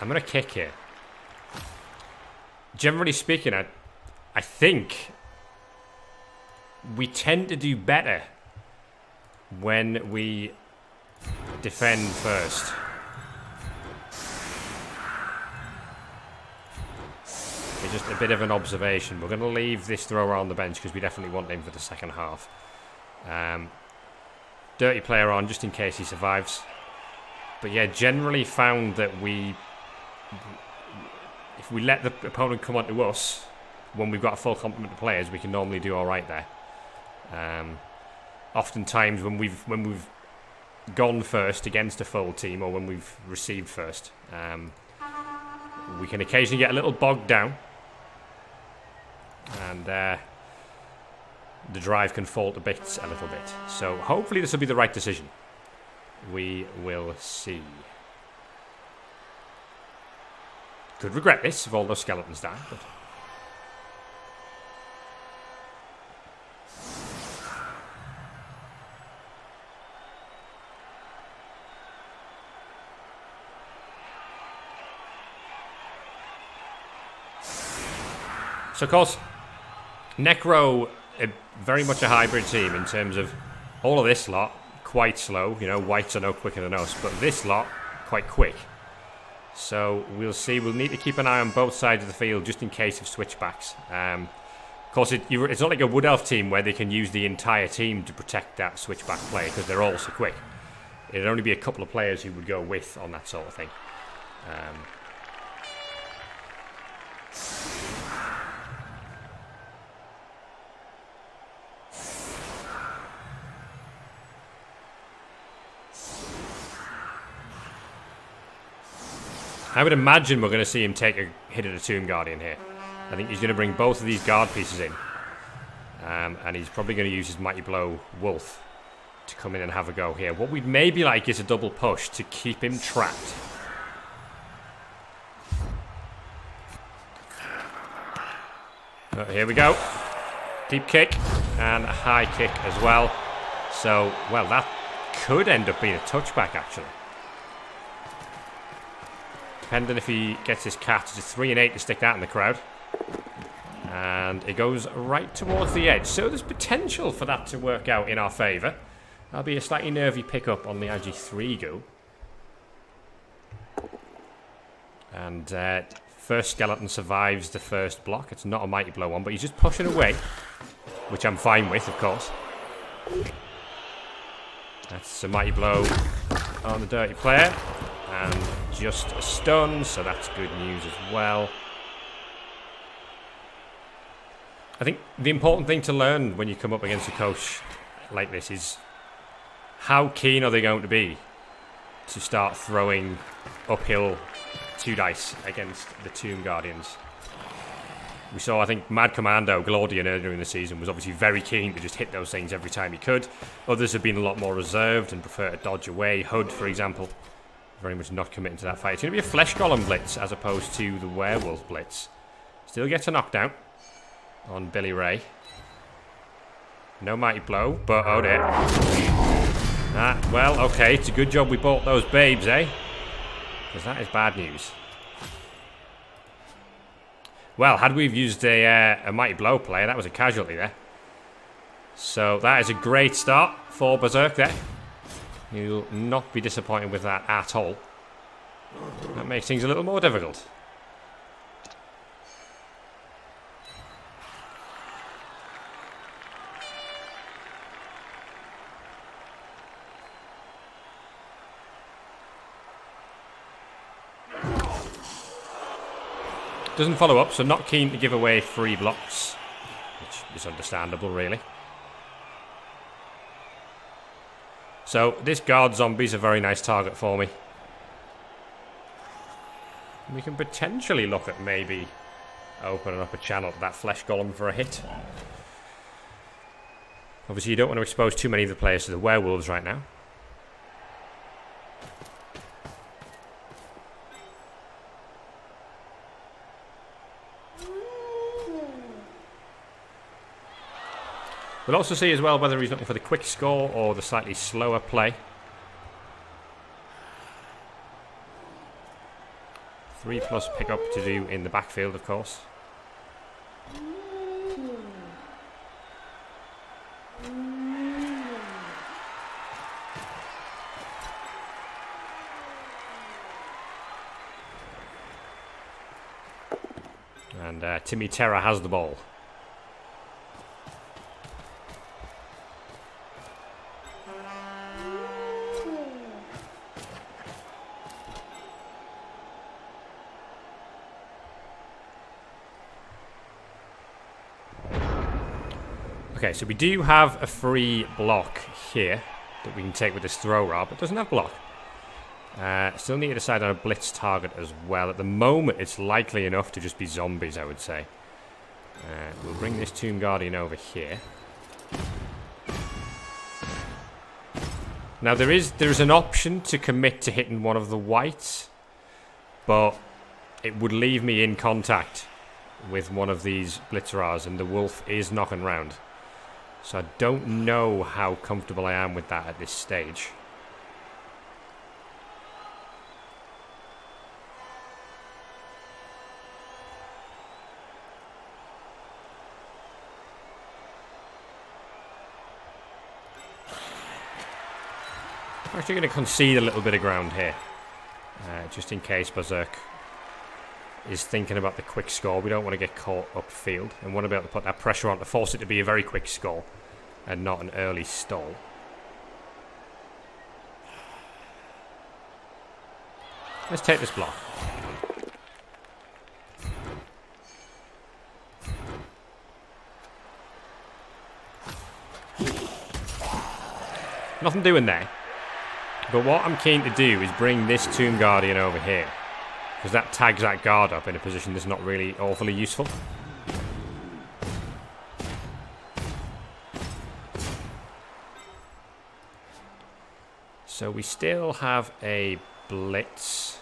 I'm going to kick here. Generally speaking, I think we tend to do better when we defend first. It's just a bit of an observation. We're going to leave this thrower on the bench because we definitely want him for the second half. Dirty player on just in case he survives. But yeah, generally found that if we let the opponent come onto us when we've got a full complement of players, we can normally do all right there. Oftentimes when we've gone first against a full team, or when we've received first, we can occasionally get a little bogged down, and the drive can fall to bits a little bit. So hopefully this will be the right decision. We will see. Could regret this if all those skeletons die, but... So, of course, Necro, very much a hybrid team in terms of all of this lot, quite slow. You know, whites are no quicker than us, but this lot, quite quick. So, we'll see. We'll need to keep an eye on both sides of the field just in case of switchbacks. Of course, it's not like a Wood Elf team where they can use the entire team to protect that switchback play because they're all so quick. It'd only be a couple of players who would go with on that sort of thing. I would imagine we're going to see him take a hit at a Tomb Guardian here. I think he's going to bring both of these guard pieces in. And he's probably going to use his Mighty Blow Wolf to come in and have a go here. What we'd maybe like is a double push to keep him trapped. Here we go. Deep kick and a high kick as well. So, well, that could end up being a touchback, actually. Depending if he gets his cat, it's a 3 and 8 to stick that in the crowd. And it goes right towards the edge. So there's potential for that to work out in our favour. That'll be a slightly nervy pickup on the Agi3 go. And first skeleton survives the first block. It's not a Mighty Blow one, but he's just pushing away. Which I'm fine with, of course. That's a Mighty Blow on the dirty player. And just a stun, so that's good news as well. I think the important thing to learn when you come up against a coach like this is how keen are they going to be to start throwing uphill 2 dice against the Tomb Guardians. We saw, I think, Mad Commando, Glordian earlier in the season, was obviously very keen to just hit those things every time he could. Others have been a lot more reserved and prefer to dodge away. Hood, for example, very much not committing to that fight. It's going to be a Flesh Golem blitz as opposed to the Werewolf blitz. Still gets a knockdown on Billy Ray. No Mighty Blow, but oh dear. Well, okay, it's a good job we bought those babes, eh? Because that is bad news. Well, had we used a Mighty Blow player, that was a casualty there. So that is a great start for Bärserk there. You'll not be disappointed with that at all. That makes things a little more difficult. Doesn't follow up, so not keen to give away free blocks, which is understandable, really. So, this guard zombie's a very nice target for me. We can potentially look at maybe opening up a channel to that Flesh Golem for a hit. Obviously, you don't want to expose too many of the players to the werewolves right now. We'll also see as well whether he's looking for the quick score or the slightly slower play. 3+ pickup to do in the backfield, of course. And Timmy Terra has the ball. Okay, so we do have a free block here that we can take with this throw rod, but it doesn't have block. Still need to decide on a blitz target as well. At the moment, it's likely enough to just be zombies, I would say. We'll bring this Tomb Guardian over here. Now, there is an option to commit to hitting one of the whites, but it would leave me in contact with one of these blitzers, and the wolf is knocking round. So I don't know how comfortable I am with that at this stage. I'm actually going to concede a little bit of ground here, just in case Bärserk is thinking about the quick score. We don't want to get caught upfield and want to be able to put that pressure on to force it to be a very quick score and not an early stall. Let's take this block. Nothing doing there. But what I'm keen to do is bring this Tomb Guardian over here, because that tags that guard up in a position that's not really awfully useful. So we still have a blitz.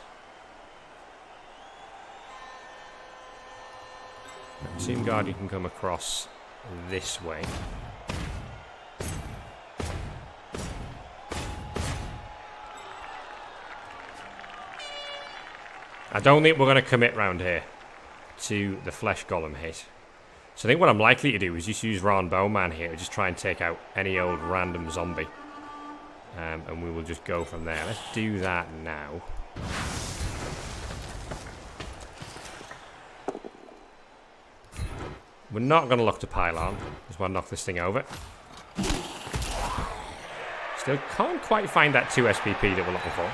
Tomb Guardian can come across this way. I don't think we're going to commit round here to the Flesh Golem hit. So I think what I'm likely to do is just use Ron Bowman here to just try and take out any old random zombie. And we will just go from there. Let's do that now. We're not going to look to pile on. Just want to knock this thing over. Still can't quite find that 2 SPP that we're looking for.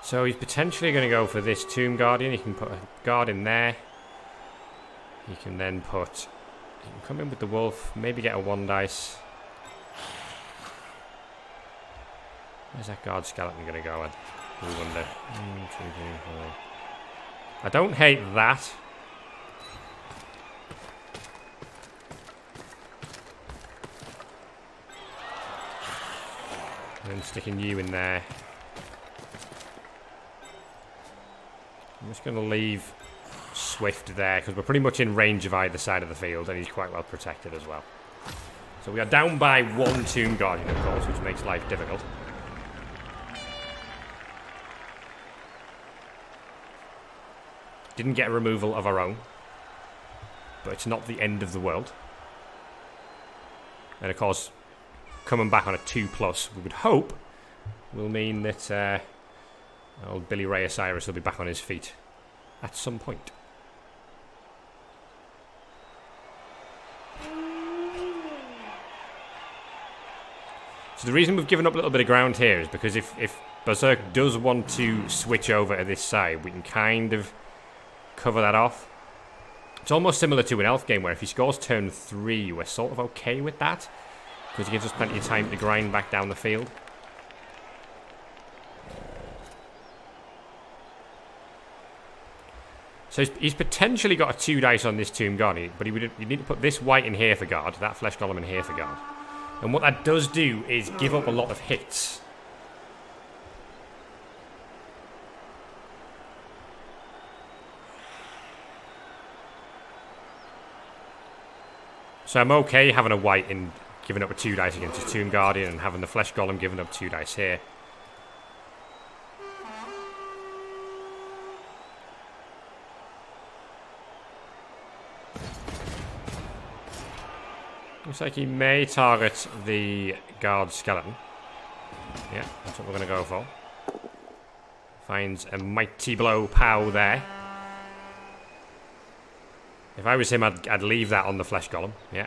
So he's potentially going to go for this Tomb Guardian. He can put a guard in there. He can then put... He can come in with the wolf. Maybe get a 1 dice. Where's that guard skeleton going to go? I wonder. 1, 2, 3, 4. I don't hate that. And then sticking you in there. I'm just going to leave Swift there because we're pretty much in range of either side of the field and he's quite well protected as well. So we are down by 1 Tomb Guardian, of course, which makes life difficult. Didn't get a removal of our own, but it's not the end of the world. And of course, coming back on a 2+, we would hope, will mean that old Billy Ray Osiris will be back on his feet at some point. So the reason we've given up a little bit of ground here is because if Bärserk does want to switch over to this side, we can kind of cover that off. It's almost similar to an elf game where if he scores turn 3, we're sort of okay with that because it gives us plenty of time to grind back down the field. So he's potentially got a 2 dice on this Tomb Guardian, but you'd need to put this white in here for guard, that Flesh Golem in here for guard. And what that does do is give up a lot of hits. So I'm okay having a white in giving up a 2 dice against a Tomb Guardian and having the Flesh Golem giving up 2 dice here. Looks like he may target the guard skeleton. Yeah, that's what we're going to go for. Finds a mighty blow pow there. If I was him, I'd leave that on the Flesh Golem. Yeah.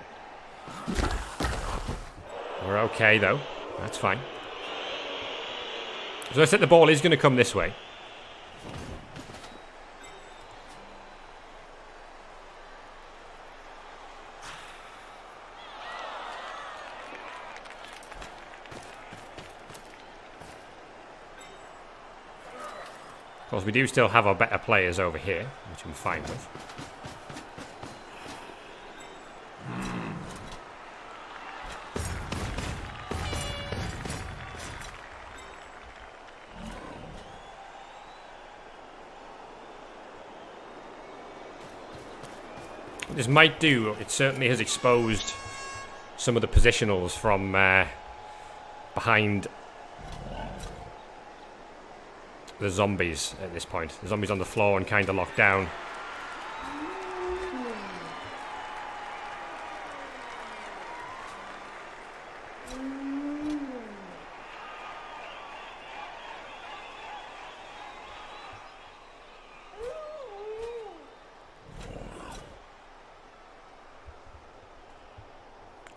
We're okay, though. That's fine. So I said the ball is going to come this way. Of course, we do still have our better players over here, which I'm fine with. What this might do, it certainly has exposed some of the positionals from behind the zombies at this point. The zombies on the floor and kind of locked down.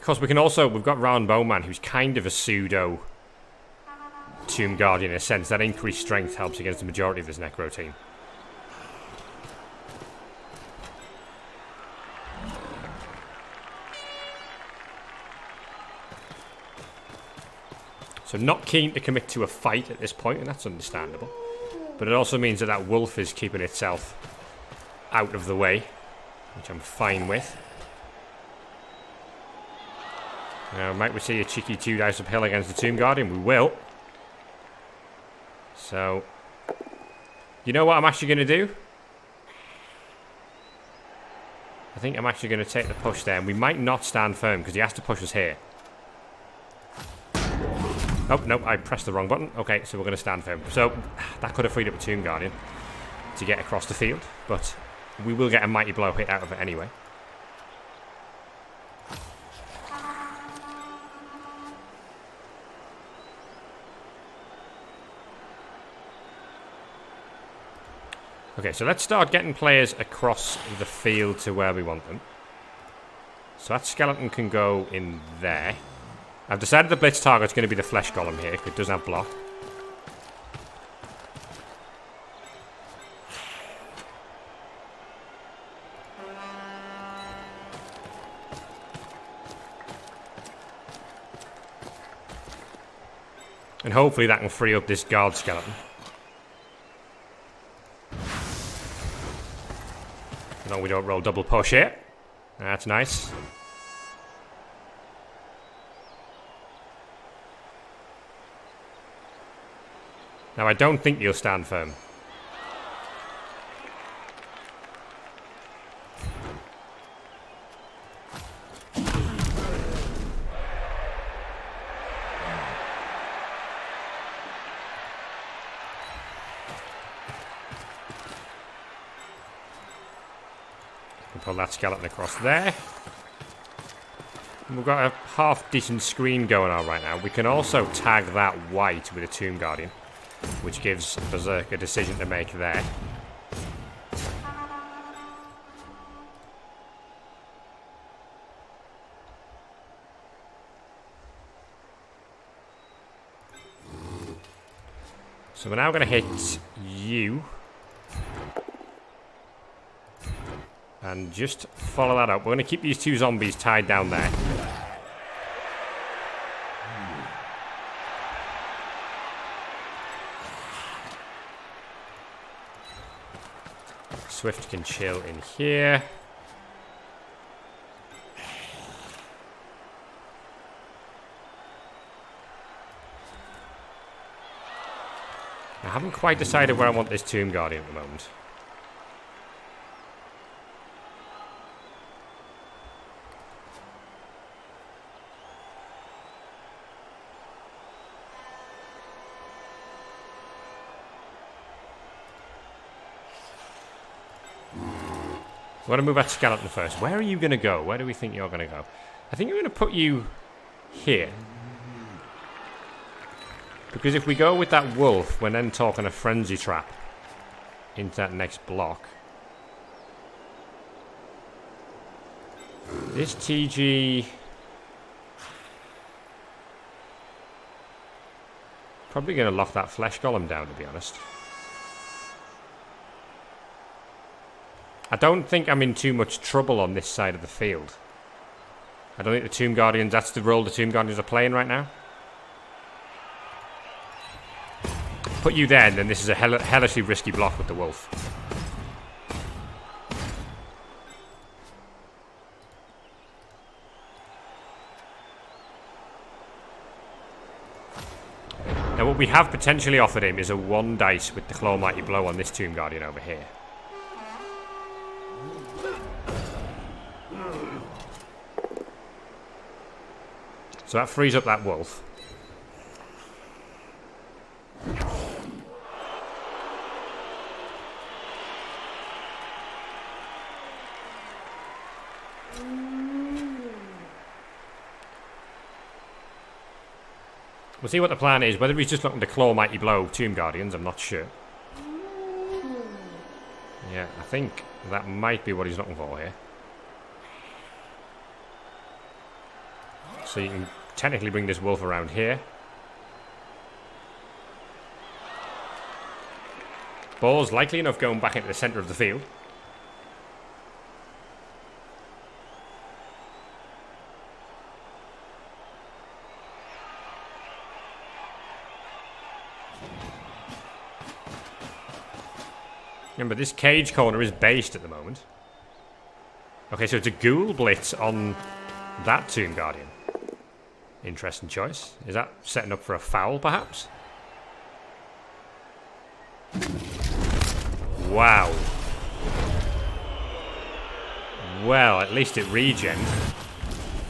Of course, we've got Round Bowman, who's kind of a pseudo Tomb Guardian in a sense. That increased strength helps against the majority of this Necro team. So not keen to commit to a fight at this point, and that's understandable. But it also means that that wolf is keeping itself out of the way, which I'm fine with. Now, might we see a cheeky 2 dice uphill against the Tomb Guardian? We will. So, you know what I'm actually going to do? I think I'm actually going to take the push there. And we might not stand firm because he has to push us here. Oh, no, I pressed the wrong button. Okay, so we're going to stand firm. So, that could have freed up a Tomb Guardian to get across the field. But we will get a mighty blow hit out of it anyway. Okay, so let's start getting players across the field to where we want them. So that skeleton can go in there. I've decided the blitz target's going to be the Flesh Golem here, because it doesn't have block. And hopefully that can free up this guard skeleton. No, we don't roll double push here. That's nice. Now, I don't think you'll stand firm. Pull that skeleton across there. And we've got a half decent screen going on right now. We can also tag that white with a Tomb Guardian, which gives Bärserk a decision to make there. So we're now going to hit you. And just follow that up. We're going to keep these 2 zombies tied down there. Swift can chill in here. I haven't quite decided where I want this Tomb Guardian at the moment. We're going to move that skeleton first. Where are you going to go? Where do we think you're going to go? I think we're going to put you here. Because if we go with that wolf, we're then talking a frenzy trap into that next block. This TG... probably going to lock that flesh golem down, to be honest. I don't think I'm in too much trouble on this side of the field. I don't think the Tomb Guardians, that's the role the Tomb Guardians are playing right now. Put you there, and then this is a hellishly risky block with the wolf. Now what we have potentially offered him is a 1 dice with the Claw Mighty Blow on this Tomb Guardian over here. So that frees up that wolf. We'll see what the plan is. Whether he's just looking to Claw Mighty Blow Tomb Guardians, I'm not sure. Yeah, I think that might be what he's looking for here. So you can technically bring this wolf around here. Ball's likely enough going back into the centre of the field. Remember, this cage corner is based at the moment. Okay, so it's a ghoul blitz on that Tomb Guardian. Interesting choice. Is that setting up for a foul, perhaps? Wow. Well, at least it regen.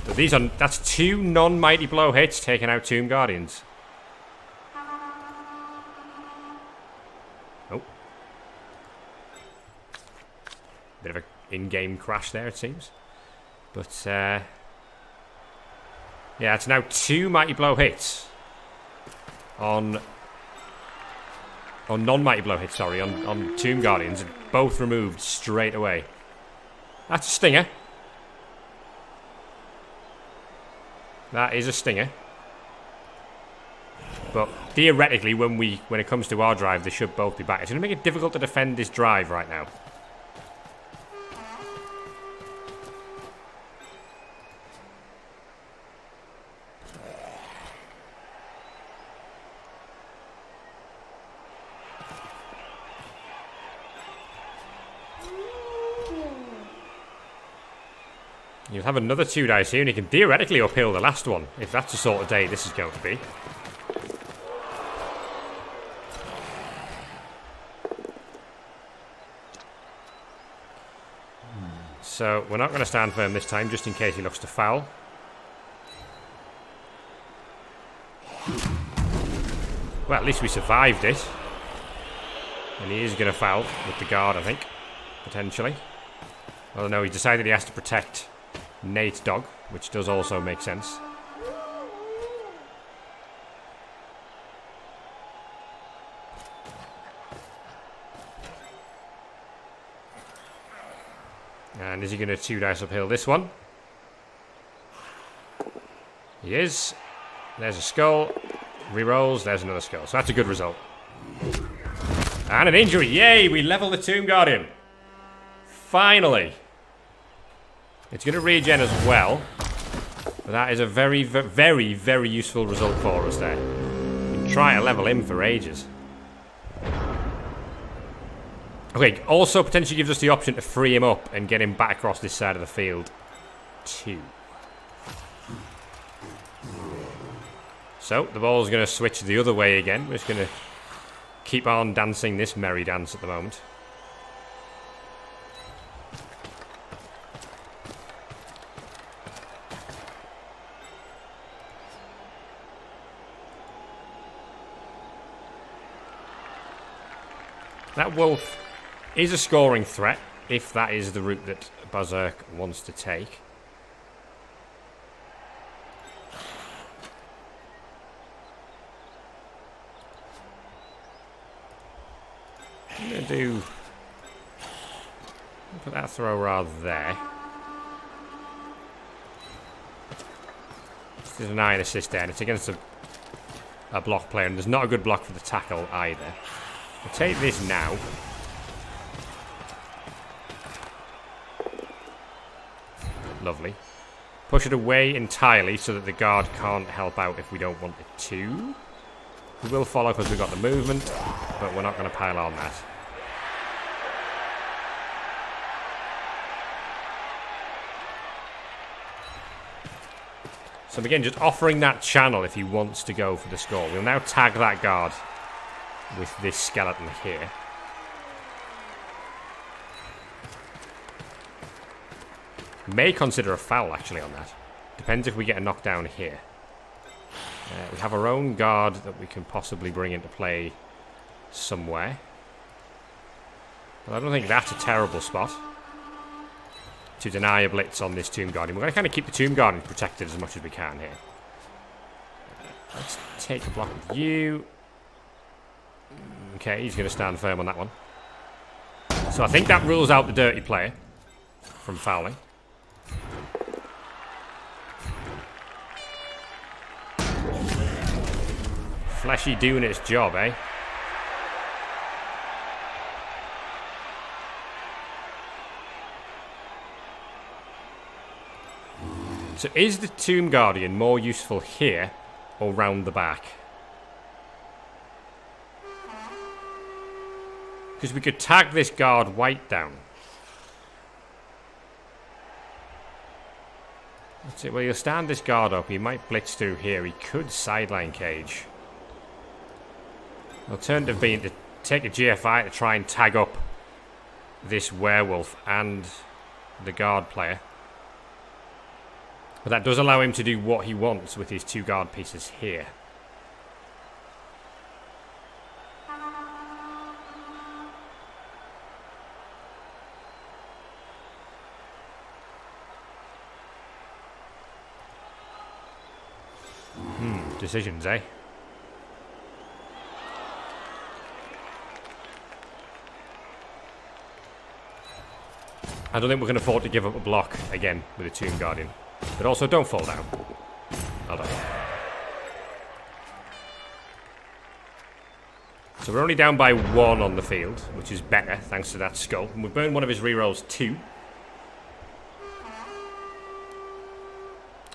But these are... that's 2 non-Mighty Blow hits taking out Tomb Guardians. Oh. Bit of an in-game crash there, it seems. But, yeah, it's now 2 Mighty Blow hits on non-Mighty Blow hits, sorry, on Tomb Guardians, both removed straight away. That's a stinger. That is a stinger. But theoretically, when it comes to our drive, they should both be back. It's going to make it difficult to defend this drive right now. You'll have another 2 dice here, and you can theoretically uphill the last one, if that's the sort of day this is going to be. So, we're not going to stand firm this time, just in case he looks to foul. Well, at least we survived it. And he is going to foul with the guard, I think. Potentially. Well, no, he decided he has to protect Nate's dog, which does also make sense. And is he going to 2 dice uphill this one? He is. There's a skull. Rerolls. There's another skull. So that's a good result. And an injury. Yay! We level the Tomb Guardian. Finally. It's going to regen as well. But that is a very, very, very useful result for us there. We can try to level him for ages. Okay, also potentially gives us the option to free him up and get him back across this side of the field too. So, the ball's going to switch the other way again. We're just going to keep on dancing this merry dance at the moment. That wolf is a scoring threat. if that is the route that Bärserk wants to take. I'm going to do... put that throw rather there. There's an iron assist there, and it's against a block player, and there's not a good block for the tackle either. I'll take this now. Lovely. Push it away entirely so that the guard can't help out if we don't want it to. We will follow because we've got the movement, but we're not going to pile on that. So again, just offering that channel if he wants to go for the score. We'll now tag that guard with this skeleton here. May consider a foul actually on that. Depends if we get a knockdown here. We have our own guard that we can possibly bring into play somewhere. But I don't think that's a terrible spot to deny a blitz on this Tomb Guardian. We're going to kind of keep the Tomb Guardian protected as much as we can here. Let's take a block with you. Okay, he's going to stand firm on that one. So I think that rules out the dirty player from fouling. Fleshy doing its job, eh? So is the Tomb Guardian more useful here or round the back? Because we could tag this guard white down. That's it. Well, he'll stand this guard up. He might blitz through here. He could sideline cage. Alternative being to take a GFI to try and tag up this werewolf and the guard player. But that does allow him to do what he wants with his two guard pieces here. Decisions, eh? I don't think we can afford to give up a block again with a Tomb Guardian. But also, don't fall down. Hold on. So we're only down by 1 on the field, which is better, thanks to that skull. And we've burned one of his rerolls too.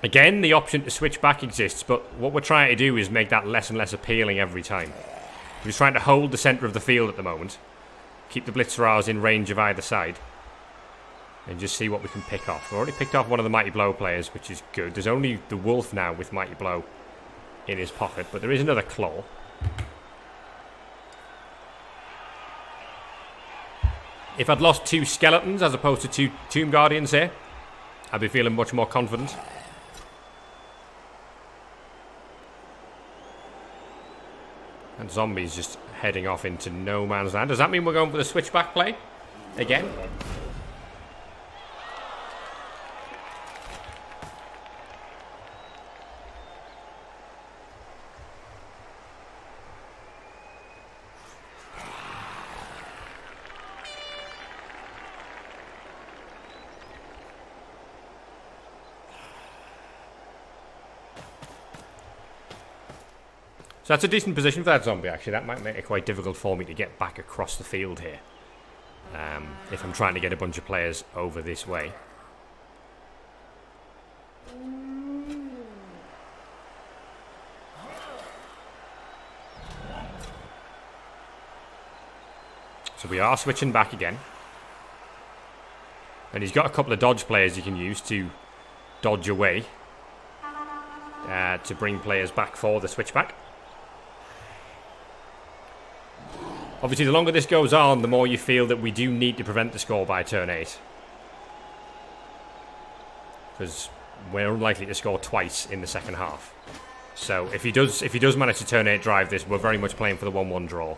Again, the option to switch back exists, but what we're trying to do is make that less and less appealing every time. We're just trying to hold the centre of the field at the moment. Keep the Blitzerars in range of either side. And just see what we can pick off. We've already picked off one of the Mighty Blow players, which is good. There's only the Wolf now with Mighty Blow in his pocket, but there is another Claw. If I'd lost 2 Skeletons as opposed to 2 Tomb Guardians here, I'd be feeling much more confident. And Zombies just heading off into no man's land. Does that mean we're going for the switchback play again? So that's a decent position for that zombie, actually. That might make it quite difficult for me to get back across the field here. If I'm trying to get a bunch of players over this way. So we are switching back again. And he's got a couple of dodge players you can use to dodge away. To bring players back for the switchback. Obviously, the longer this goes on, the more you feel that we do need to prevent the score by turn 8. Because we're unlikely to score twice in the second half. So if he does manage to turn 8 drive this, we're very much playing for the 1-1 draw.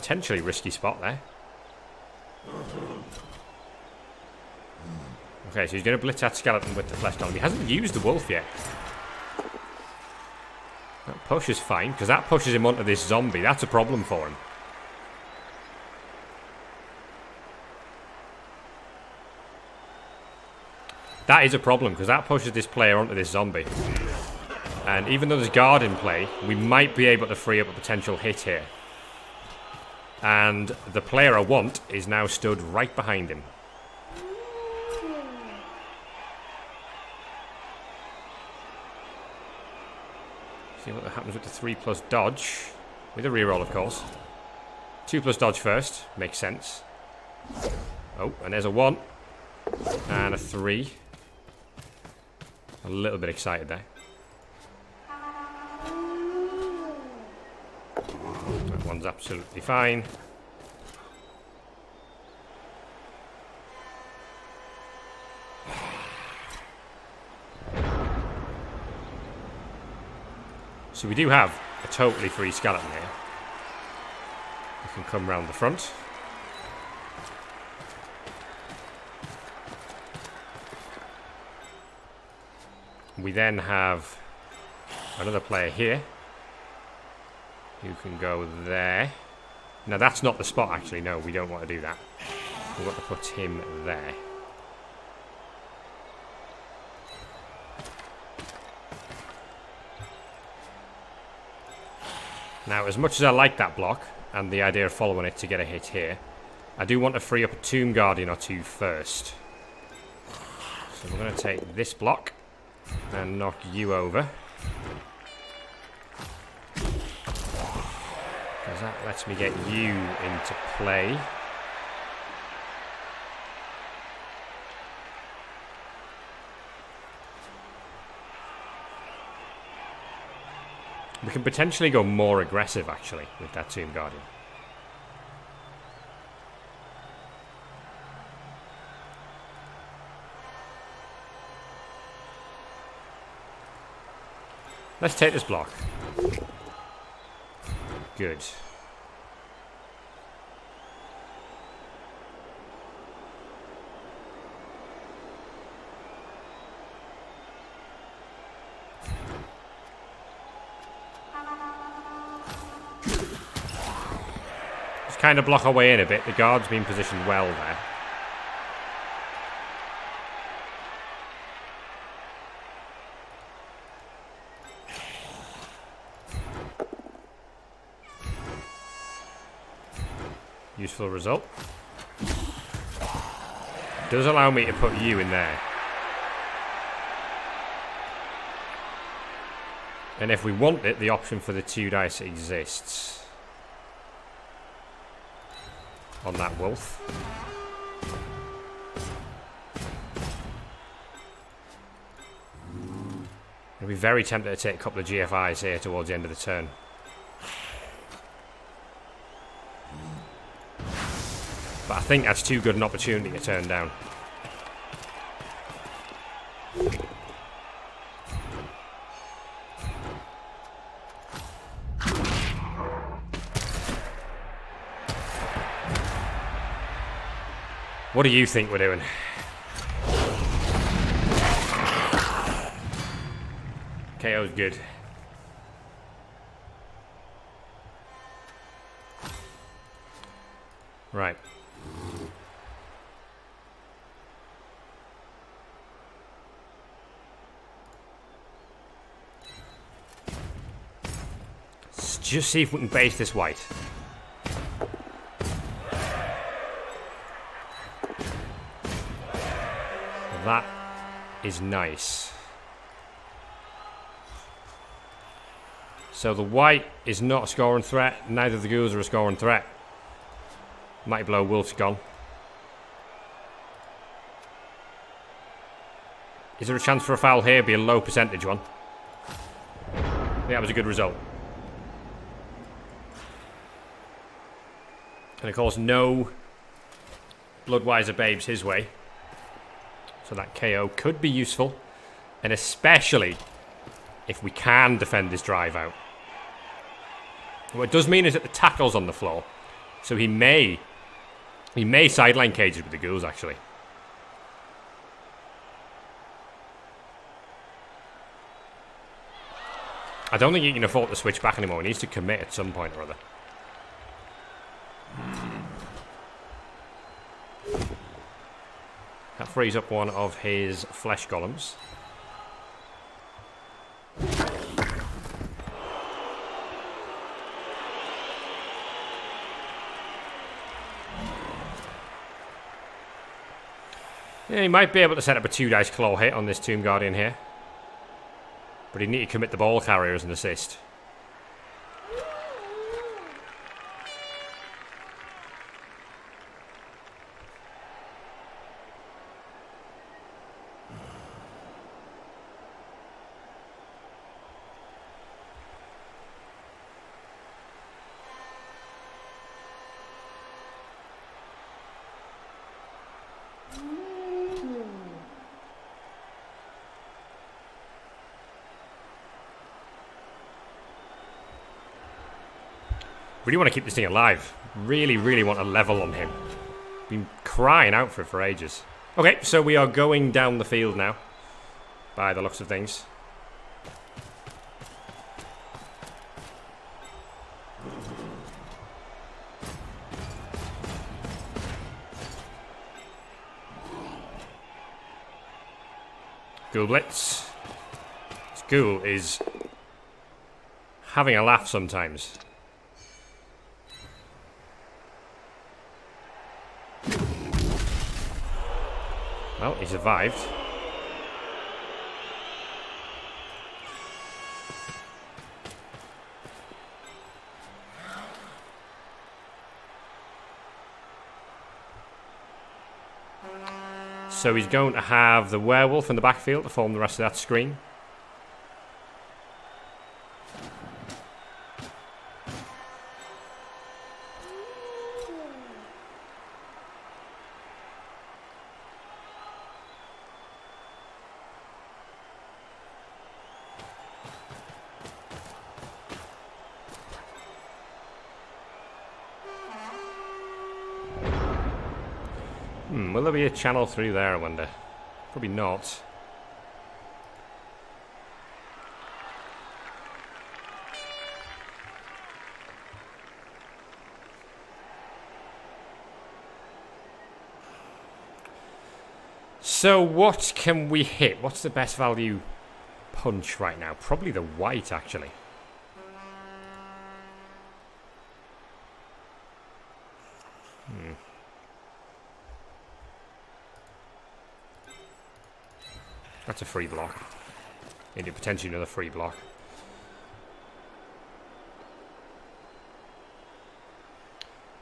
potentially risky spot there. Okay, so he's going to blitz that skeleton with the flesh golem. He hasn't used the wolf yet. That push is fine, because that pushes him onto this zombie. That's a problem for him. That is a problem, because that pushes this player onto this zombie. And even though there's guard in play, we might be able to free up a potential hit here. And the player I want is now stood right behind him. See what happens with the 3+ dodge. With a reroll, of course. 2+ dodge first. Makes sense. Oh, and there's a 1. And a 3. A little bit excited there. That one's absolutely fine. So we do have a totally free skeleton here. We can come round the front. We then have another player here who can go there. Now that's not the spot actually, no, we don't want to do that. We want to put him there. Now, as much as I like that block, and the idea of following it to get a hit here, I do want to free up a Tomb Guardian or two first. So we're going to take this block and knock you over. Because that lets me get you into play. We can potentially go more aggressive, actually, with that Tomb Guardian. Let's take this block. Good. Kind of block our way in a bit. The guard's been positioned well there. Useful result. Does allow me to put you in there. And if we want it, the option for the 2 dice exists. On that wolf. I'll be very tempted to take a couple of GFIs here towards the end of the turn. But I think that's too good an opportunity to turn down. What do you think we're doing? KO's good. Right. Let's just see if we can base this white. That is nice. So the white is not a scoring threat. Neither of the ghouls are a scoring threat. Mighty Blow, wolf's gone. Is there a chance for a foul here? Be a low percentage one. I think that was a good result. And of course, no Bloodwiser babes his way. So that KO could be useful. And especially if we can defend this drive out. What it does mean is that the tackle's on the floor. So he may sideline cages with the ghouls, actually. I don't think he can afford to switch back anymore. He needs to commit at some point or other. That frees up one of his flesh golems. Yeah, he might be able to set up a 2-dice claw hit on this Tomb Guardian here. But he'd need to commit the ball carrier as an assist. Really want to keep this thing alive. Really, really want a level on him. Been crying out for it for ages. Okay, so we are going down the field now. By the looks of things. Ghoul Blitz. This ghoul is having a laugh sometimes. Well, he survived. So he's going to have the werewolf in the backfield to form the rest of that screen. Will there be a channel through there, I wonder? Probably not. So what can we hit? What's the best value punch right now? Probably the white, actually. That's a free block. Maybe potentially another free block.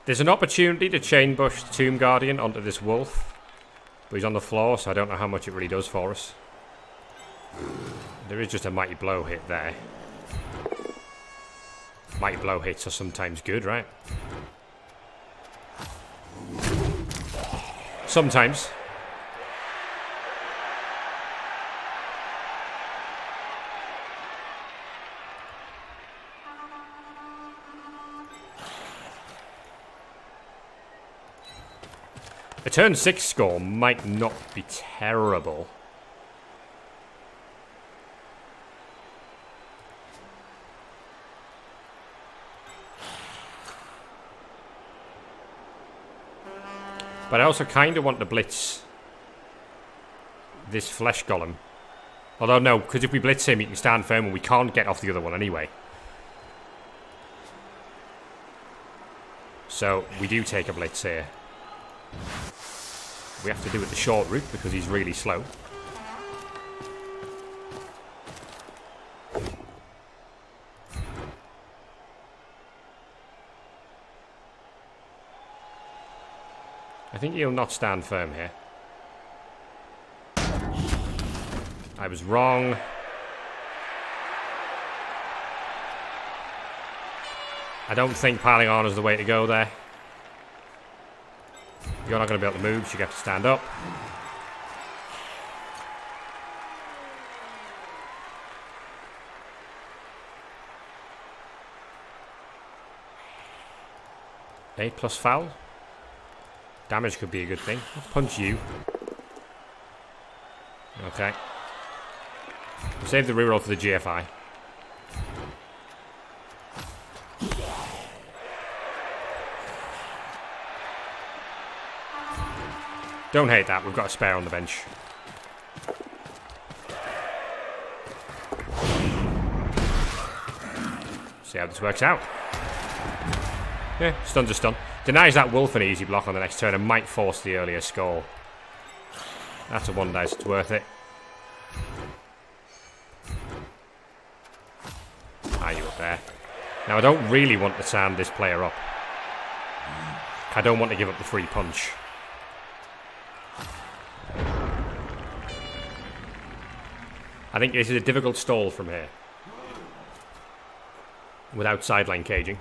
There's an opportunity to chain bush the Tomb Guardian onto this wolf. But he's on the floor, so I don't know how much it really does for us. There is just a mighty blow hit there. Mighty blow hits are sometimes good, right? Sometimes. A turn 6 score might not be terrible. But I also kind of want to blitz this flesh golem. Although no, because if we blitz him, he can stand firm and we can't get off the other one anyway. So we do take a blitz here. We have to do it the short route because he's really slow. I think he'll not stand firm here. I was wrong. I don't think piling on is the way to go there. You're not going to be able to move, so you have to stand up. 8 plus foul. Damage could be a good thing. Let's punch you. Okay. We'll save the reroll for the GFI. Don't hate that. We've got a spare on the bench. See how this works out. Yeah, stun's a stun. Denies that wolf an easy block on the next turn and might force the earlier score. That's a 1 dice, it's worth it. Are you up there? Now I don't really want to sand this player up. I don't want to give up the free punch. I think this is a difficult stall from here. Without sideline caging.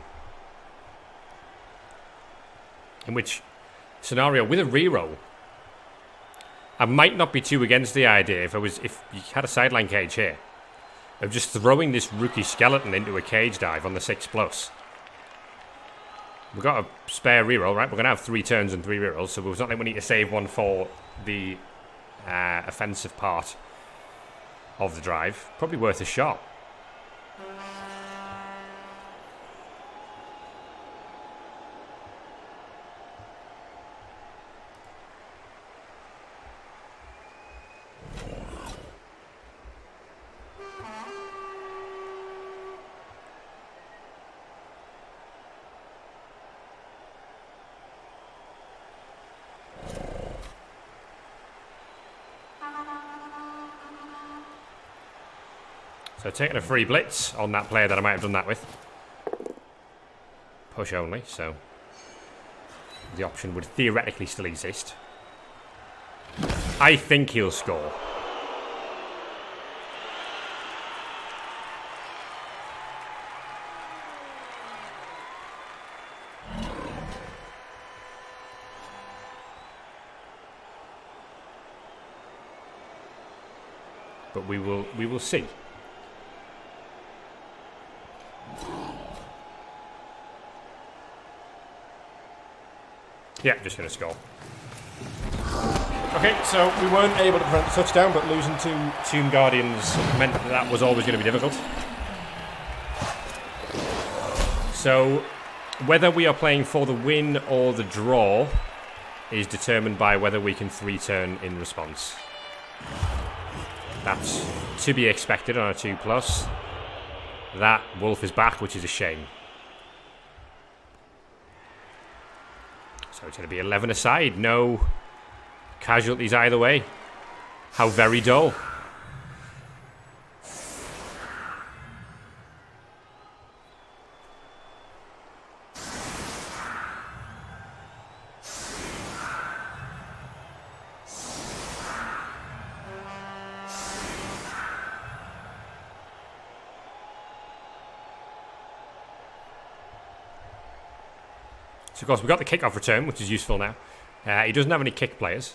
In which scenario, with a reroll, I might not be too against the idea if you had a sideline cage here of just throwing this rookie skeleton into a cage dive on the 6+. We've got a spare reroll, right? We're going to have 3 turns and 3 rerolls, so it's not like we need to save one for the offensive part of the drive. Probably worth a shot. So taking a free blitz on that player that I might have done that with. Push only, so the option would theoretically still exist. I think he'll score. But we will see. Yeah, just going to score. Okay, so we weren't able to prevent the touchdown, but losing to Tomb Guardians meant that was always going to be difficult. So, whether we are playing for the win or the draw is determined by whether we can 3-turn in response. That's to be expected on a 2+. That wolf is back, which is a shame. So it's going to be 11 aside. No casualties either way. How very dull. So, of course, we've got the kickoff return, which is useful now. He doesn't have any kick players.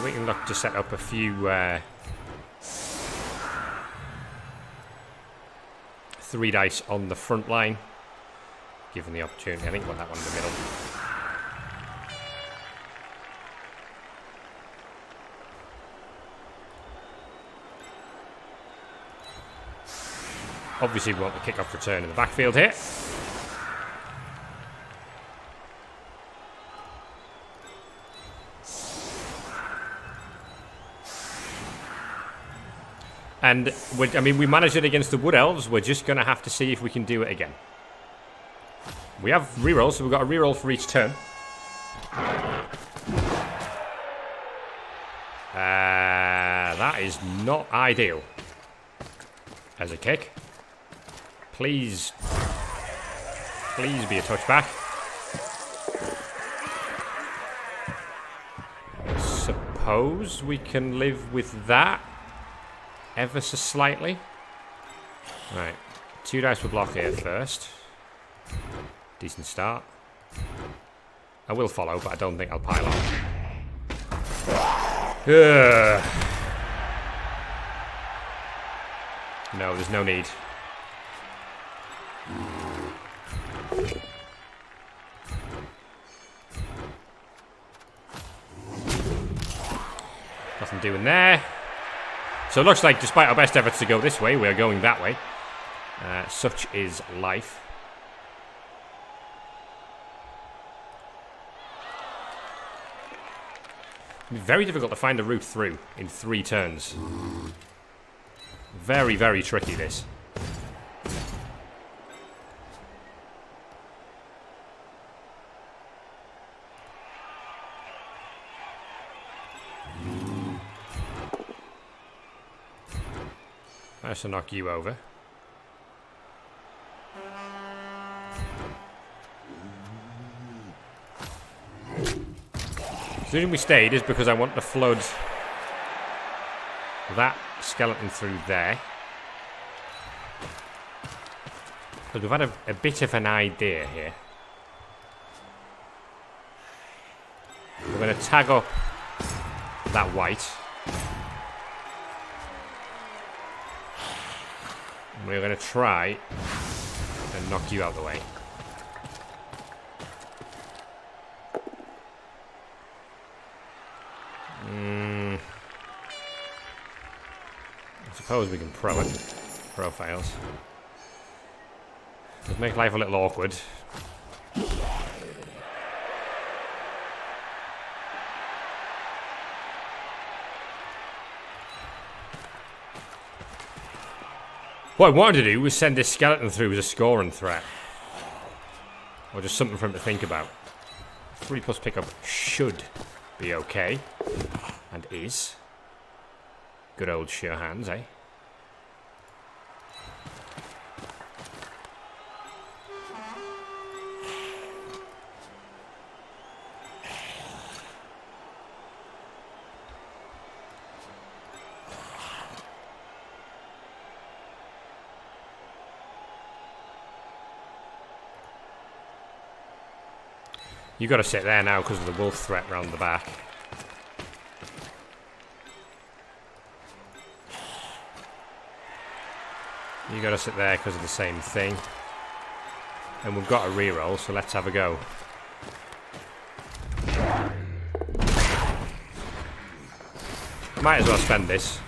We can look to set up a few 3 dice on the front line, given the opportunity. I think we want that one in the middle. Obviously, we want the kickoff return in the backfield here. And, I mean, we managed it against the Wood Elves. We're just going to have to see if we can do it again. We have rerolls, so we've got a reroll for each turn. That is not ideal as a kick. Please be a touchback. I suppose we can live with that ever so slightly. Right, 2 dice for block here first. Decent start. I will follow, but I don't think I'll pile on. No, there's no need. Nothing doing there. So it looks like, despite our best efforts to go this way, we are going that way. Such is life. It'd be very difficult to find a route through in 3 turns. Very, very tricky, this. Nice to knock you over. The reason we stayed is because I want to flood that skeleton through there. Because we've had a bit of an idea here. We're going to tag up that white. And we're going to try and knock you out of the way. I suppose we can pro it. Pro fails. Does make life a little awkward. What I wanted to do was send this skeleton through as a scoring threat. Or just something for him to think about. 3+ pickup should be okay. And is. Good old sure hands, eh? You got to sit there now because of the wolf threat round the back. You got to sit there because of the same thing. And we've got a reroll, so let's have a go. Might as well spend this.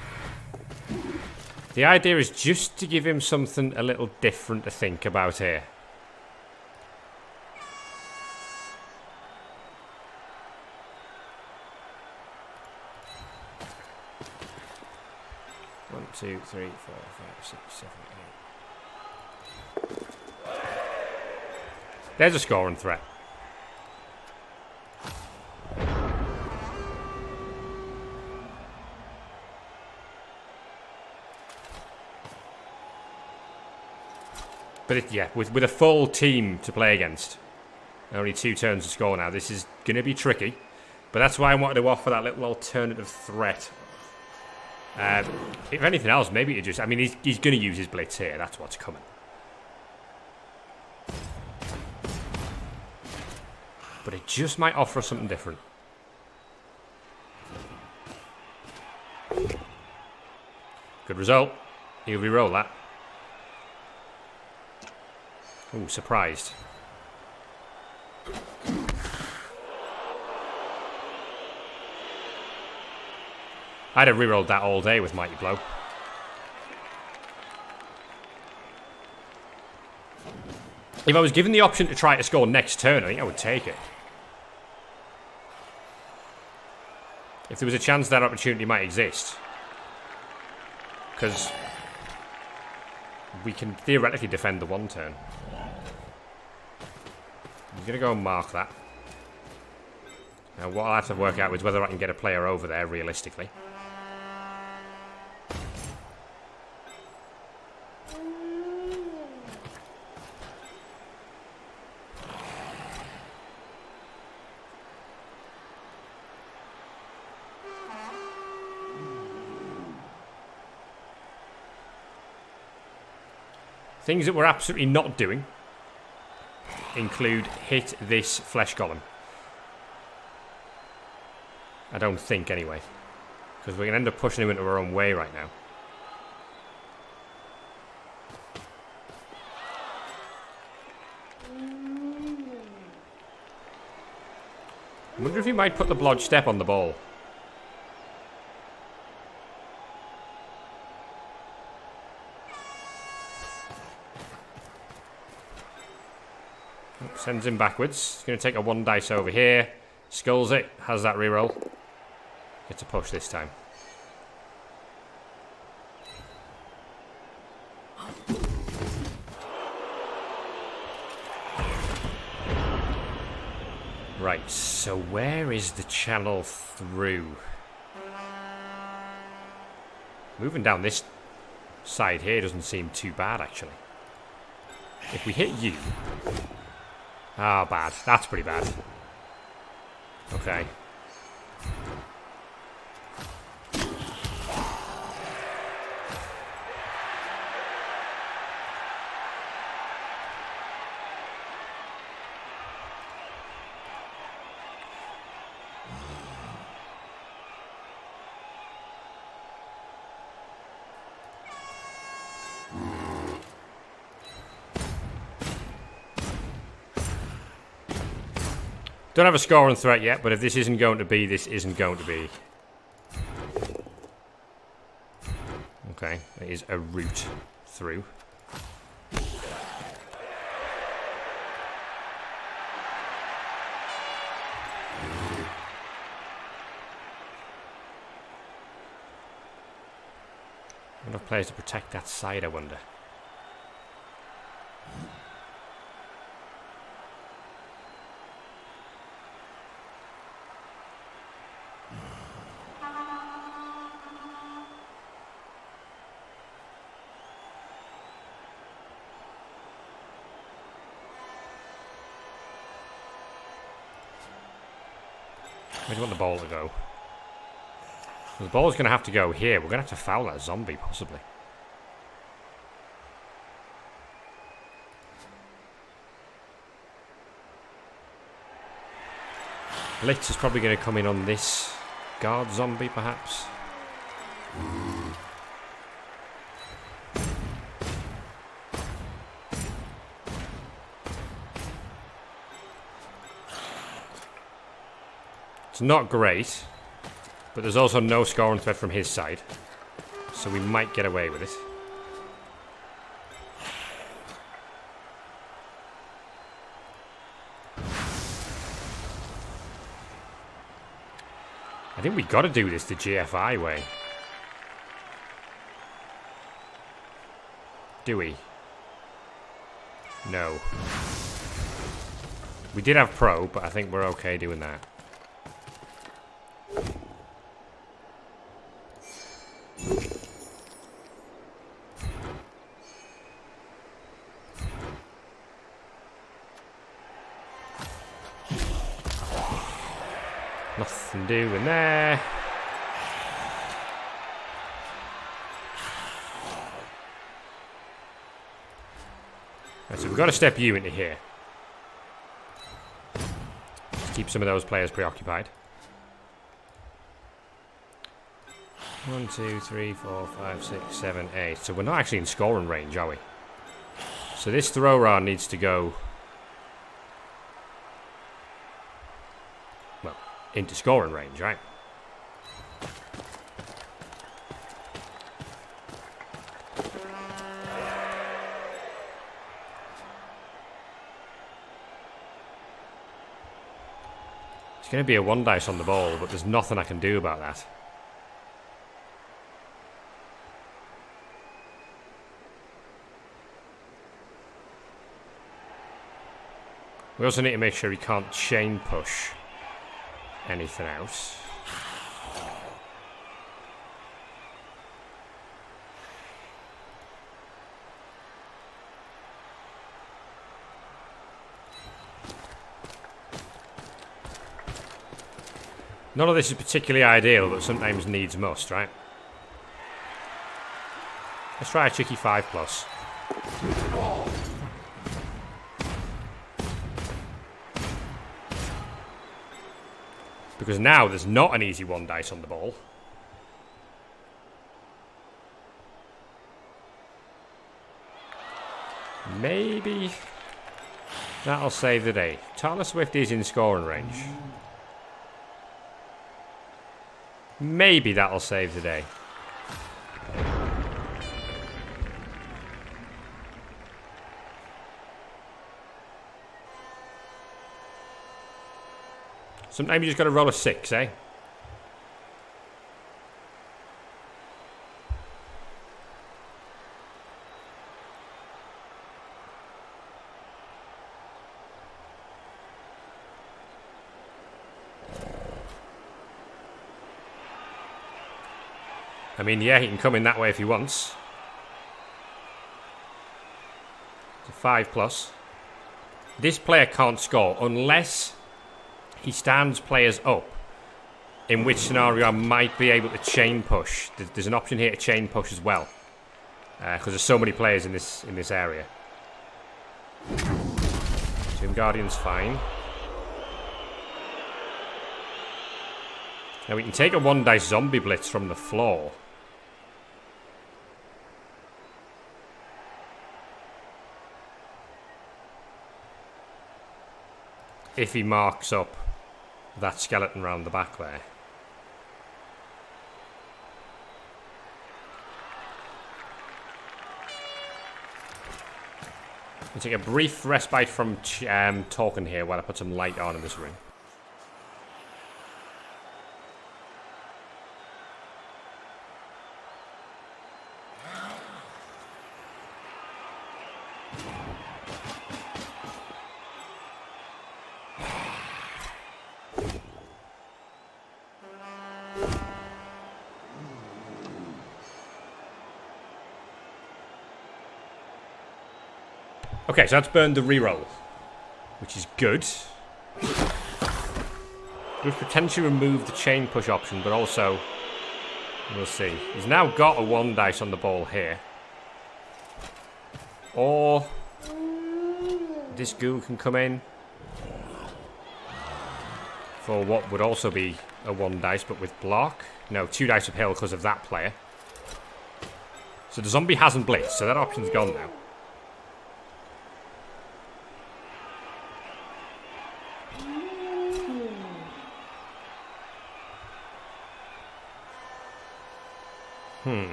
The idea is just to give him something a little different to think about here. One, 2, 3, 4, 5, 6, 7, 8. There's a scoring threat. But yeah, with a full team to play against, only 2 turns to score now, this is going to be tricky. But that's why I wanted to offer that little alternative threat. If anything else, maybe it just... I mean, he's going to use his blitz here. That's what's coming. But it just might offer us something different. Good result. He'll re-roll that. Ooh, surprised. I'd have re-rolled that all day with Mighty Blow. If I was given the option to try to score next turn, I think I would take it. If there was a chance that opportunity might exist. Because we can theoretically defend the 1 turn. I'm going to go and mark that. Now what I'll have to work out is whether I can get a player over there realistically. Things that we're absolutely not doing include hit this flesh golem. I don't think, anyway. Because we're going to end up pushing him into our own way right now. I wonder if he might put the blodge step on the ball. Sends him backwards. He's going to take a 1 dice over here. Skulls it. Has that reroll. Gets a push this time. Right, so where is the channel through? Moving down this side here doesn't seem too bad, actually. If we hit you... Ah, bad. That's pretty bad. Okay. Don't have a scoring threat yet, but if this isn't going to be, this isn't going to be. Okay, it is a route through. Enough players to protect that side, I wonder. Where do you want the ball to go? The ball's going to have to go here. We're going to have to foul that zombie, possibly. Blitz is probably going to come in on this guard zombie, perhaps. It's not great, but there's also no scoring threat from his side, so we might get away with it. I think we got to do this the GFI way. Do we? No. We did have pro, but I think we're okay doing that. Nothing doing there. Right, so we've got to step you into here. Just keep some of those players preoccupied. 1, 2, 3, 4, 5, 6, 7, 8. So we're not actually in scoring range, are we? So this throw round needs to go... well, into scoring range, right? It's going to be a 1 dice on the ball, but there's nothing I can do about that. We also need to make sure he can't chain push anything else. None of this is particularly ideal, but sometimes needs must, right? Let's try a cheeky 5+. Because now there's not an easy 1 dice on the ball. Maybe that'll save the day. Tyler Swift is in scoring range. Maybe that'll save the day. Sometimes you just got to roll a 6, eh? I mean, yeah, he can come in that way if he wants. It's a 5+. This player can't score unless he stands players up, in which scenario I might be able to chain push. There's an option here to chain push as well, because there's so many players in this area. Tomb Guardian's fine. Now we can take a 1-dice zombie blitz from the floor. If he marks up that skeleton round the back there. I'll take a brief respite from talking here while I put some light on in this room. Okay, so that's burned the reroll, which is good. We've potentially removed the chain push option, but also, we'll see. He's now got a 1-dice on the ball here. Or this ghoul can come in for what would also be a 1-dice, but with block. No, 2 dice uphill because of that player. So the zombie hasn't blitzed, so that option's gone now.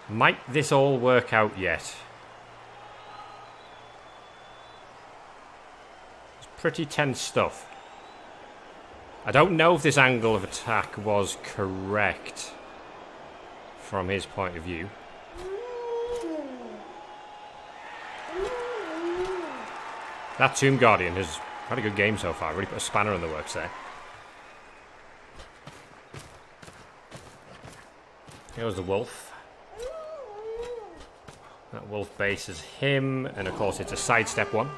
Might this all work out yet? It's pretty tense stuff. I don't know if this angle of attack was correct from his point of view. That Tomb Guardian has had a good game so far. Really put a spanner in the works there. Here's the wolf. That wolf bases him, and of course it's a sidestep one.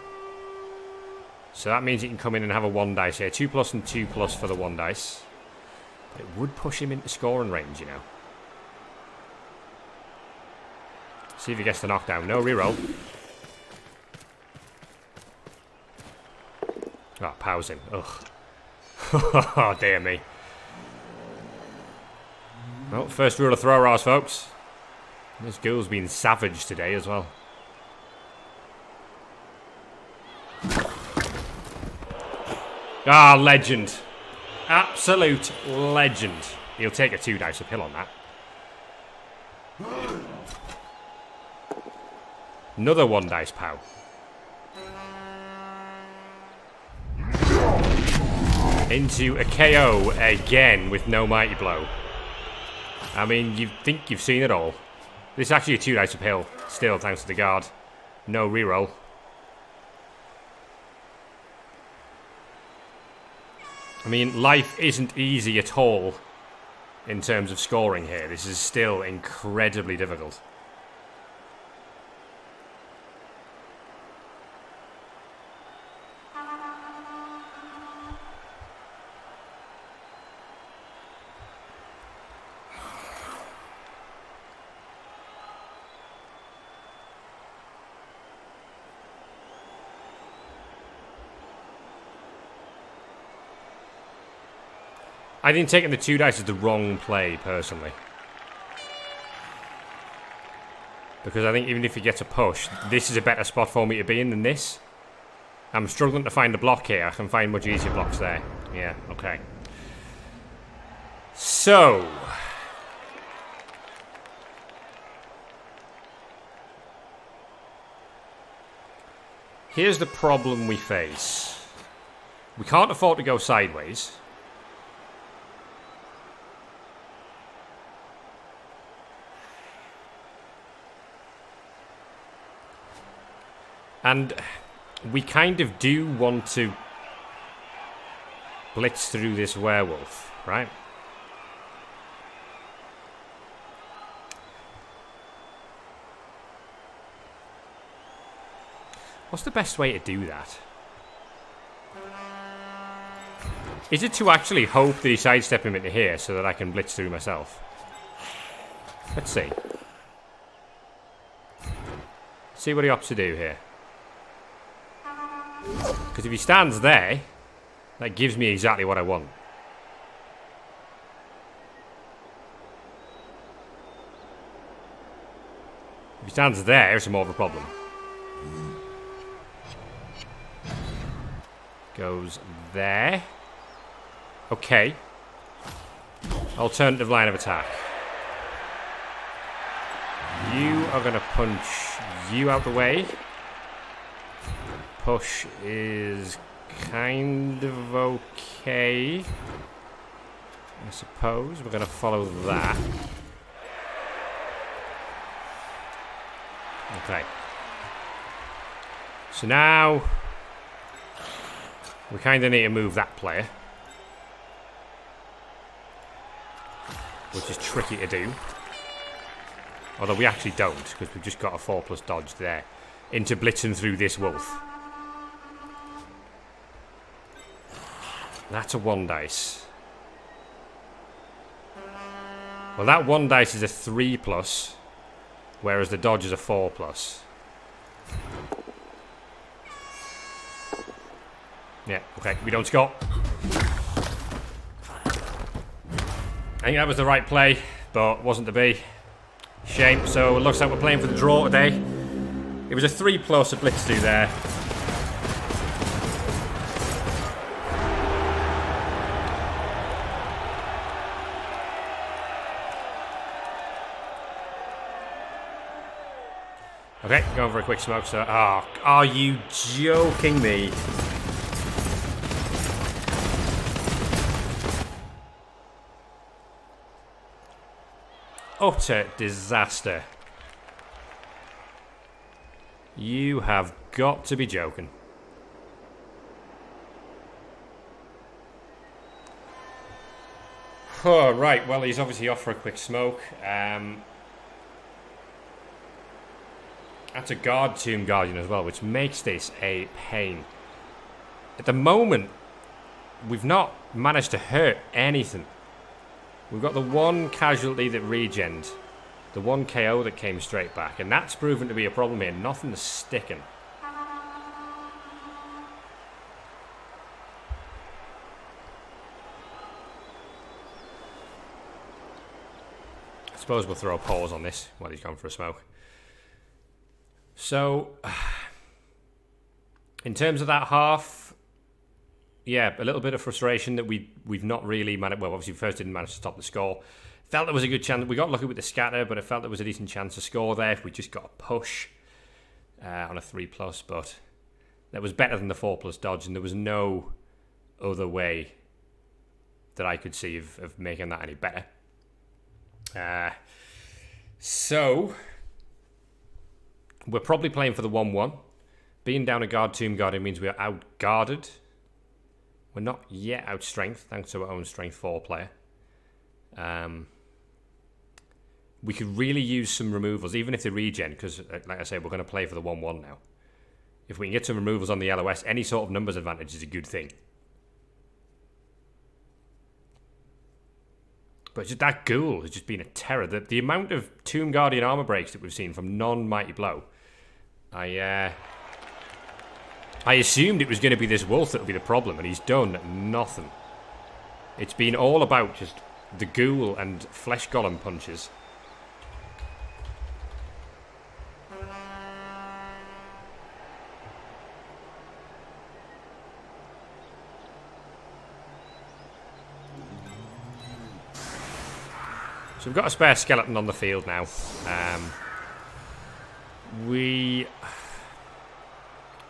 So that means he can come in and have a 1-dice here. 2+ and 2+ for the 1-dice. But it would push him into scoring range, you know. See if he gets the knockdown. No reroll. Oh, pows him. Ugh. Oh, dear me. Well, first rule of throw-rows, folks. This ghoul's been savage today as well. Ah, legend. Absolute legend. He'll take a 2-dice uphill on that. Another 1-dice pow. Into a KO again with no mighty blow. I mean, you think you've seen it all. This is actually a 2-dice uphill, still, thanks to the guard. No reroll. I mean, life isn't easy at all in terms of scoring here. This is still incredibly difficult. I think taking the 2-dice is the wrong play, personally. Because I think even if he gets a push, this is a better spot for me to be in than this. I'm struggling to find a block here. I can find much easier blocks there. Yeah, okay. So, here's the problem we face. We can't afford to go sideways. And we kind of do want to blitz through this werewolf, right? What's the best way to do that? Is it to actually hope that he sidestep him into here so that I can blitz through myself? Let's see. See what he opts to do here. Because if he stands there, that gives me exactly what I want. If he stands there, it's more of a problem. Goes there. Okay. Alternative line of attack. You are going to punch you out the way. Push is kind of okay, I suppose. We're going to follow that. Okay. So now we kind of need to move that player, which is tricky to do. Although we actually don't, because we've just got a 4+ dodge there into blitzing through this wolf. That's a 1 dice. Well, that 1 dice is a 3+, whereas the dodge is a 4+. Yeah, okay, we don't score. I think that was the right play, but wasn't to be. Shame. So it looks like we're playing for the draw today. It was a 3+, a blitz do there. Okay, going for a quick smoke. So, oh, are you joking me? Utter disaster. You have got to be joking. Oh, right, well, he's obviously off for a quick smoke. That's a guard Tomb Guardian as well, which makes this a pain. At the moment, we've not managed to hurt anything. We've got the 1 casualty that regened, the 1 KO that came straight back, and that's proven to be a problem here. Nothing's sticking. I suppose we'll throw a pause on this while he's gone for a smoke. So, in terms of that half, yeah, a little bit of frustration that we've not really managed. Well, obviously, we first didn't manage to stop the score. Felt there was a good chance. We got lucky with the scatter, but I felt there was a decent chance to score there if we just got a push on a 3+. But that was better than the 4+ dodge, and there was no other way that I could see of making that any better. So we're probably playing for the 1-1. Being down a guard Tomb Guardian means we are out-guarded. We're not yet out-strength, thanks to our own strength 4 player. We could really use some removals, even if they regen, because, like I say, we're going to play for the 1-1 now. If we can get some removals on the LOS, any sort of numbers advantage is a good thing. But just that ghoul has just been a terror. The amount of Tomb Guardian armor breaks that we've seen from non-Mighty Blow, I assumed it was going to be this wolf that would be the problem, and he's done nothing. It's been all about just the ghoul and flesh golem punches. So we've got a spare skeleton on the field now. We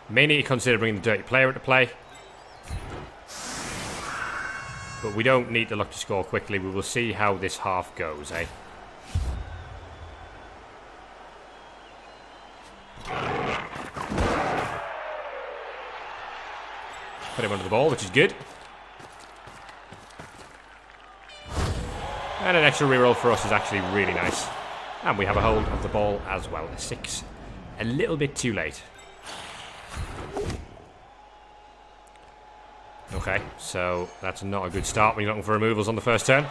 may need to consider bringing the dirty player into play. But we don't need to look to score quickly. We will see how this half goes, eh? Put him under the ball, which is good. And an extra reroll for us is actually really nice. And we have a hold of the ball as well. A 6. A little bit too late. Okay, so that's not a good start when you're looking for removals on the first turn.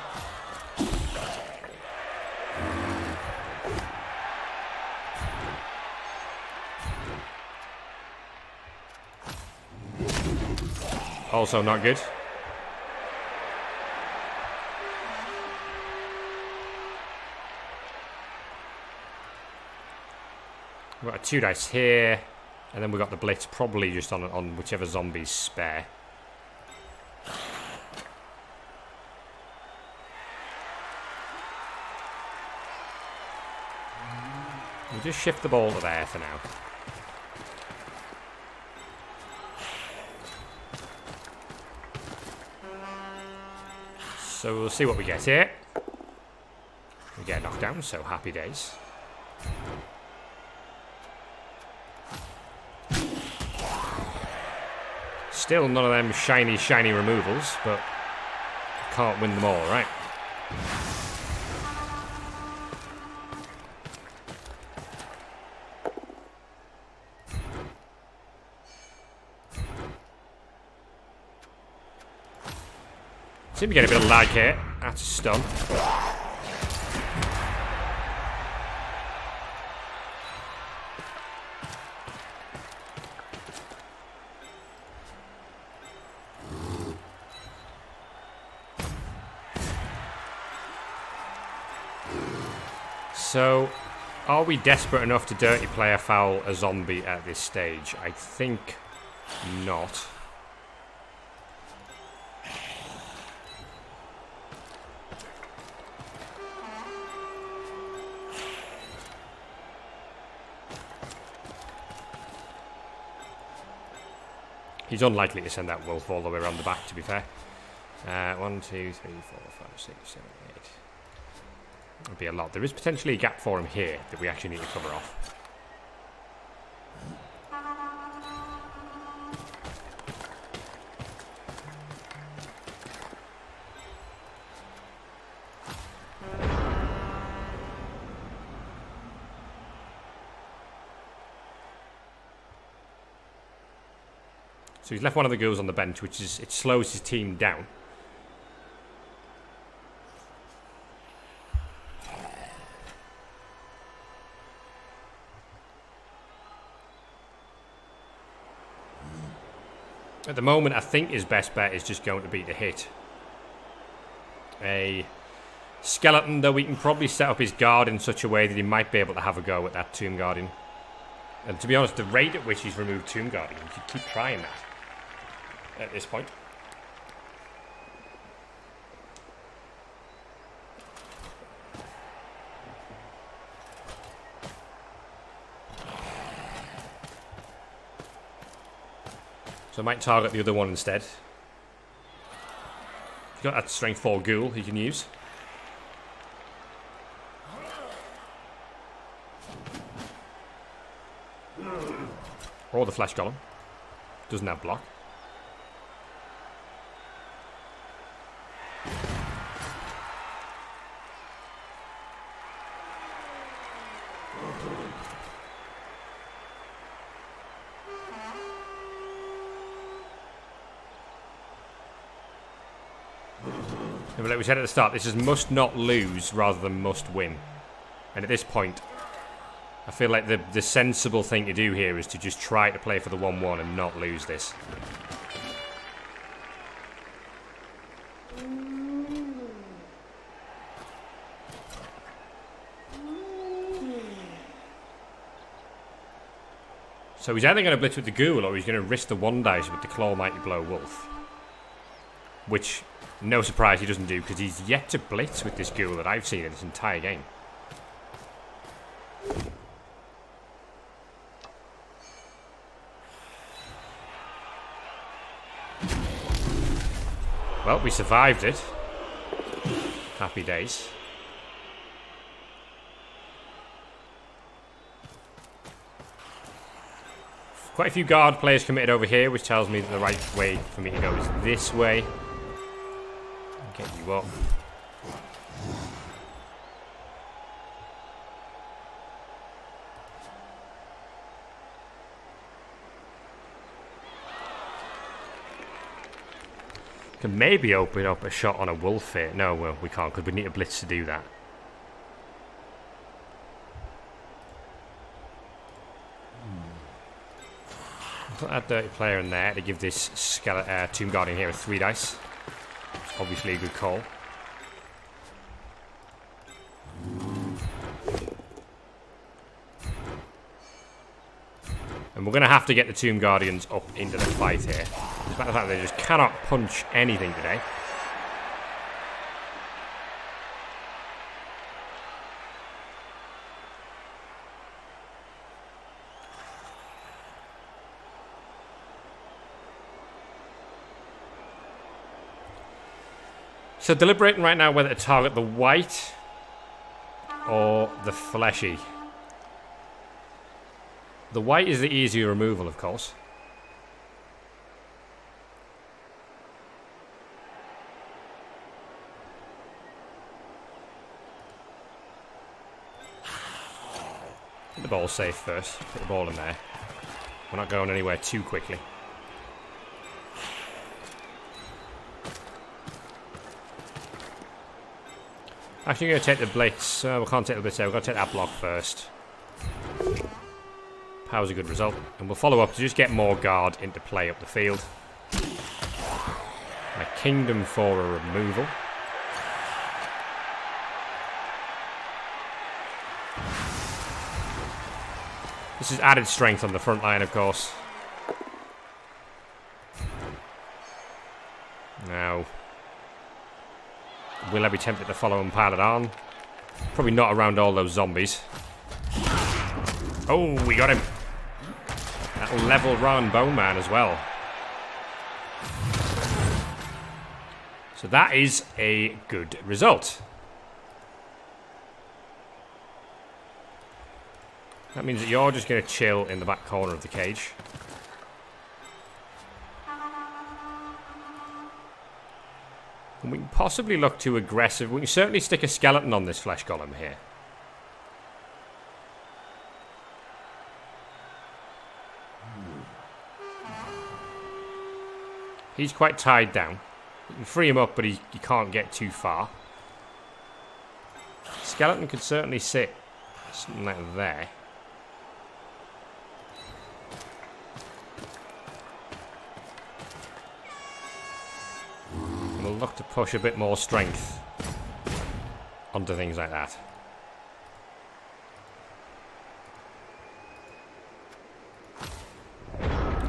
Also not good. We've got a 2 dice here, and then we've got the blitz probably just on whichever zombie's spare. We'll just shift the ball to there for now. So we'll see what we get here. We get a knockdown, so happy days. Still none of them shiny removals, but can't win them all, right? Seem to get a bit of lag here. That's a stun. So, are we desperate enough to dirty player foul a zombie at this stage? I think not. He's unlikely to send that wolf all the way around the back, to be fair. 1, 2, 3, 4, 5, 6, 7, 8. That'd be a lot. There is potentially a gap for him here that we actually need to cover off. So he's left one of the ghouls on the bench, which is, it slows his team down. At the moment, I think his best bet is just going to be to hit a skeleton, though we can probably set up his guard in such a way that he might be able to have a go at that Tomb Guardian. And to be honest, the rate at which he's removed Tomb Guardian, you could keep trying that at this point. So I might target the other one instead. He's got that strength 4 ghoul he can use. Or the flesh golem. Doesn't have block. But like we said at the start, this is must not lose rather than must win. And at this point, I feel like the sensible thing to do here is to just try to play for the 1-1 and not lose this. So he's either going to blitz with the ghoul or he's going to risk the 1 dice with the Claw Mighty Blow Wolf. which, no surprise, he doesn't do, because he's yet to blitz with this ghoul that I've seen in this entire game. Well, we survived it. Happy days. Quite a few guard players committed over here, which tells me that the right way for me to go is this way. Get you up. Can maybe open up a shot on a wolf here. No, well, we can't, because we need a blitz to do that. Put that dirty player in there to give this Tomb Guardian here a 3 dice. It's obviously a good call. And we're going to have to get the Tomb Guardians up into the fight here. Despite the fact that they just cannot punch anything today. So deliberating right now whether to target the white or the fleshy. The white is the easier removal, of course. Put the ball safe first. Put the ball in there. We're not going anywhere too quickly. Actually, going to take the blitz. We can't take the blitz there. We've got to take that block first. Power's a good result. And we'll follow up to just get more guard into play up the field. My kingdom for a removal. This is added strength on the front line, of course. Now, will I be tempted to follow and pile it on? Probably not around all those zombies. Oh, we got him. That'll level round Bone Man as well. So that is a good result. That means that you're just going to chill in the back corner of the cage. And we can possibly look too aggressive. We can certainly stick a skeleton on this flesh golem here. He's quite tied down. You can free him up, but he can't get too far. Skeleton could certainly sit something like there. We'll look to push a bit more strength onto things like that.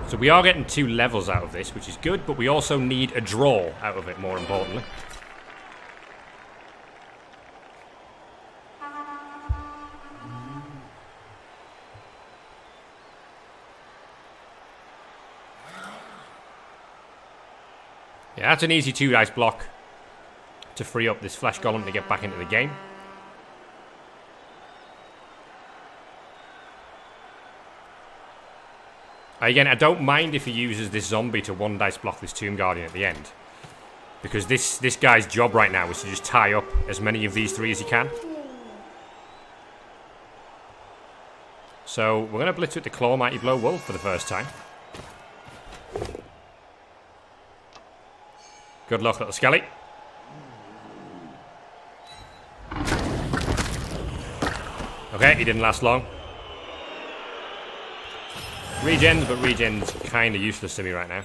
So we are getting 2 levels out of this, which is good, but we also need a draw out of it, more importantly. Yeah, that's an easy 2 dice block to free up this flesh golem to get back into the game. Again, I don't mind if he uses this zombie to 1 dice block this Tomb Guardian at the end. Because this guy's job right now is to just tie up as many of these 3 as he can. So, we're going to blitz with the Claw Mighty Blow Wolf for the first time. Good luck, little Skelly. Okay, he didn't last long. Regens, but regen's kind of useless to me right now.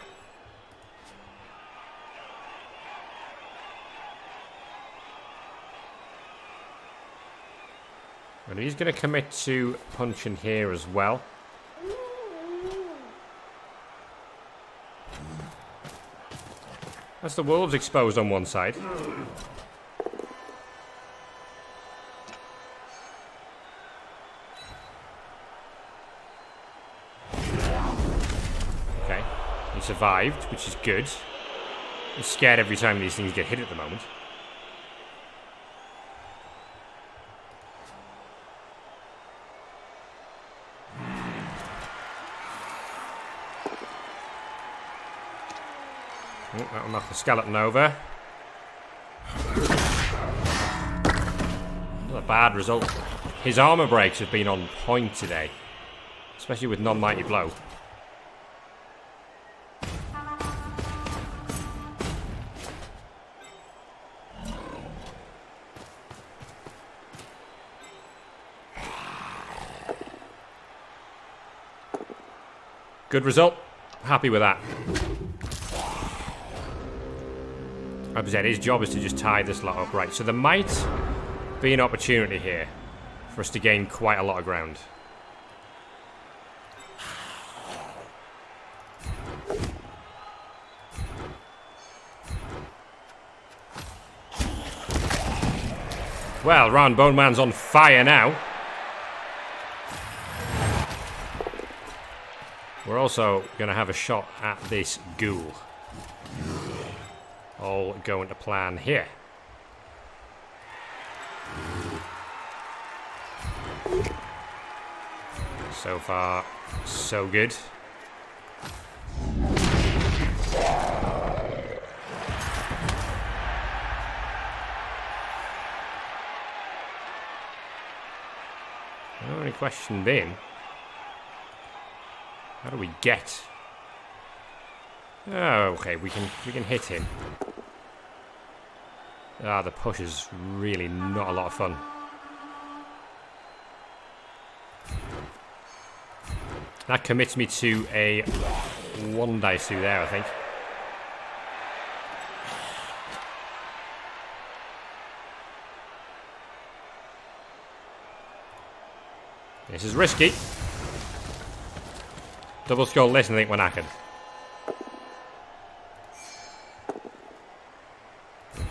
And he's going to commit to punching here as well. That's the wolves exposed on one side. Okay. He survived, which is good. I'm scared every time these things get hit at the moment. Oh, that'll knock the skeleton over. Not a bad result. His armor breaks have been on point today, especially with non-mighty blow. Good result. Happy with that. Like I said, his job is to just tie this lot up. Right, so there might be an opportunity here for us to gain quite a lot of ground. Well, Round Bone Man's on fire now. We're also going to have a shot at this ghoul. All going to plan here. So far, so good. The only question being, how do we get? Oh, okay, we can hit him. Ah, the push is really not a lot of fun. That commits me to a 1 dice through there, I think. This is risky. Double skull list, I think we're knackered.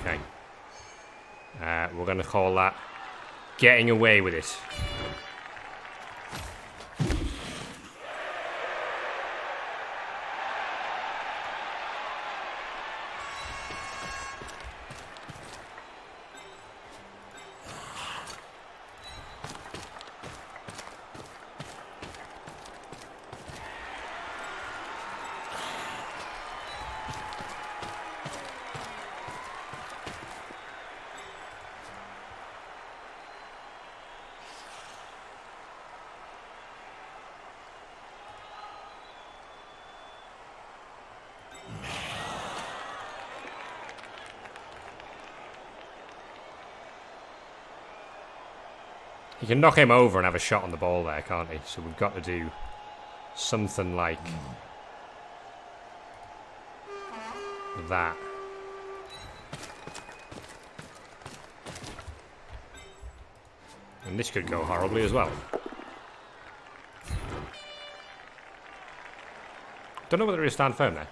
Okay. We're going to call that getting away with it. You can knock him over and have a shot on the ball there, can't he? So we've got to do something like that. And this could go horribly as well. Don't know whether he'll stand firm there.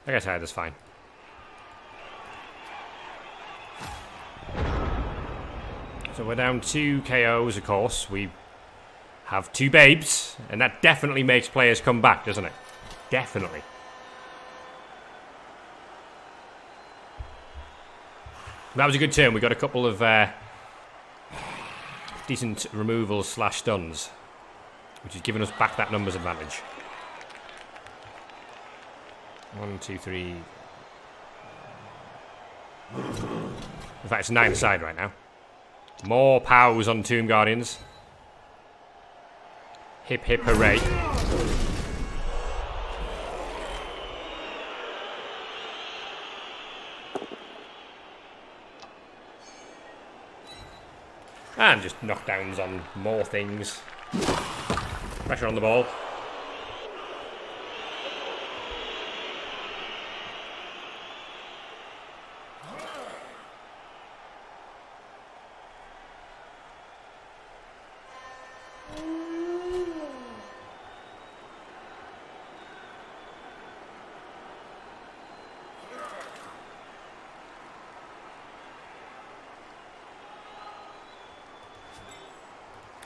I guess that's fine. So we're down 2 KOs, of course. We have 2 babes, and that definitely makes players come back, doesn't it? Definitely. That was a good turn. We got a couple of decent removals / stuns, which has given us back that numbers advantage. 1, 2, 3. In fact, it's 9 aside right now. More pows on Tomb Guardians. Hip hip hooray. And just knockdowns on more things. Pressure on the ball.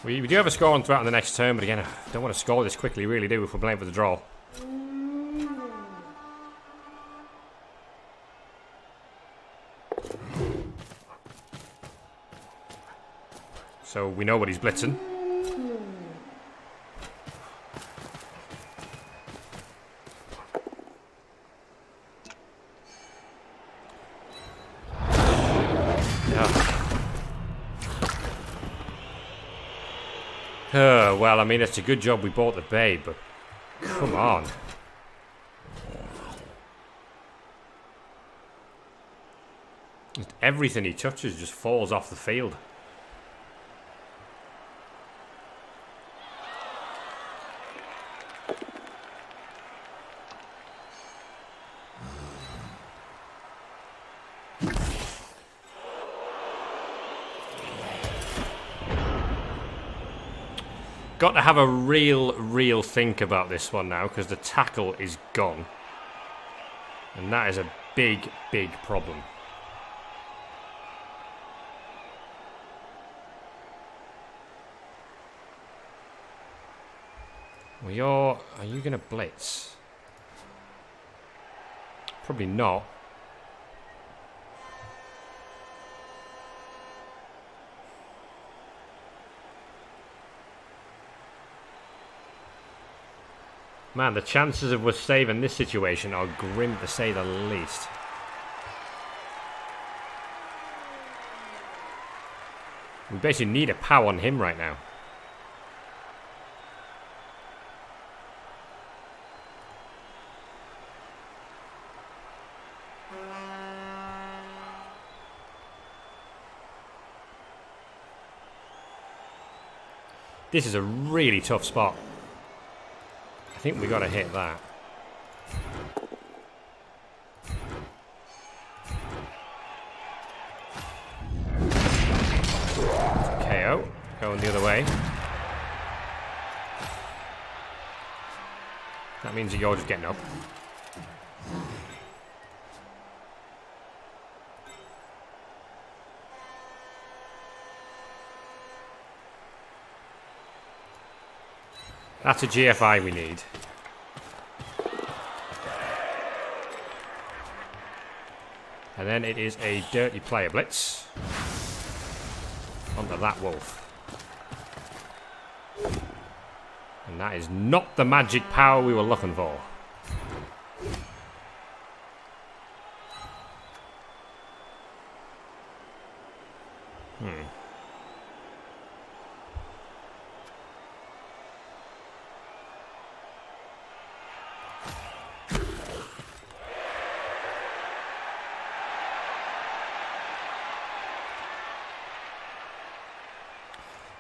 We do have a score on throughout the next turn, but again, I don't want to score this quickly, really do, if we're playing for the draw. So we know what he's blitzing. Well, I mean, it's a good job we bought the babe, but come on. Just everything he touches just falls off the field. Got to have a real think about this one now, because the tackle is gone. And that is a big problem. Well, are you going to blitz? Probably not. Man, the chances of us saving this situation are grim to say the least. We basically need a POW on him right now. This is a really tough spot. I think we got to hit that. KO. Going the other way. That means that you're just getting up. That's a GFI we need. And then it is a dirty player blitz. Onto that wolf. And that is not the magic power we were looking for.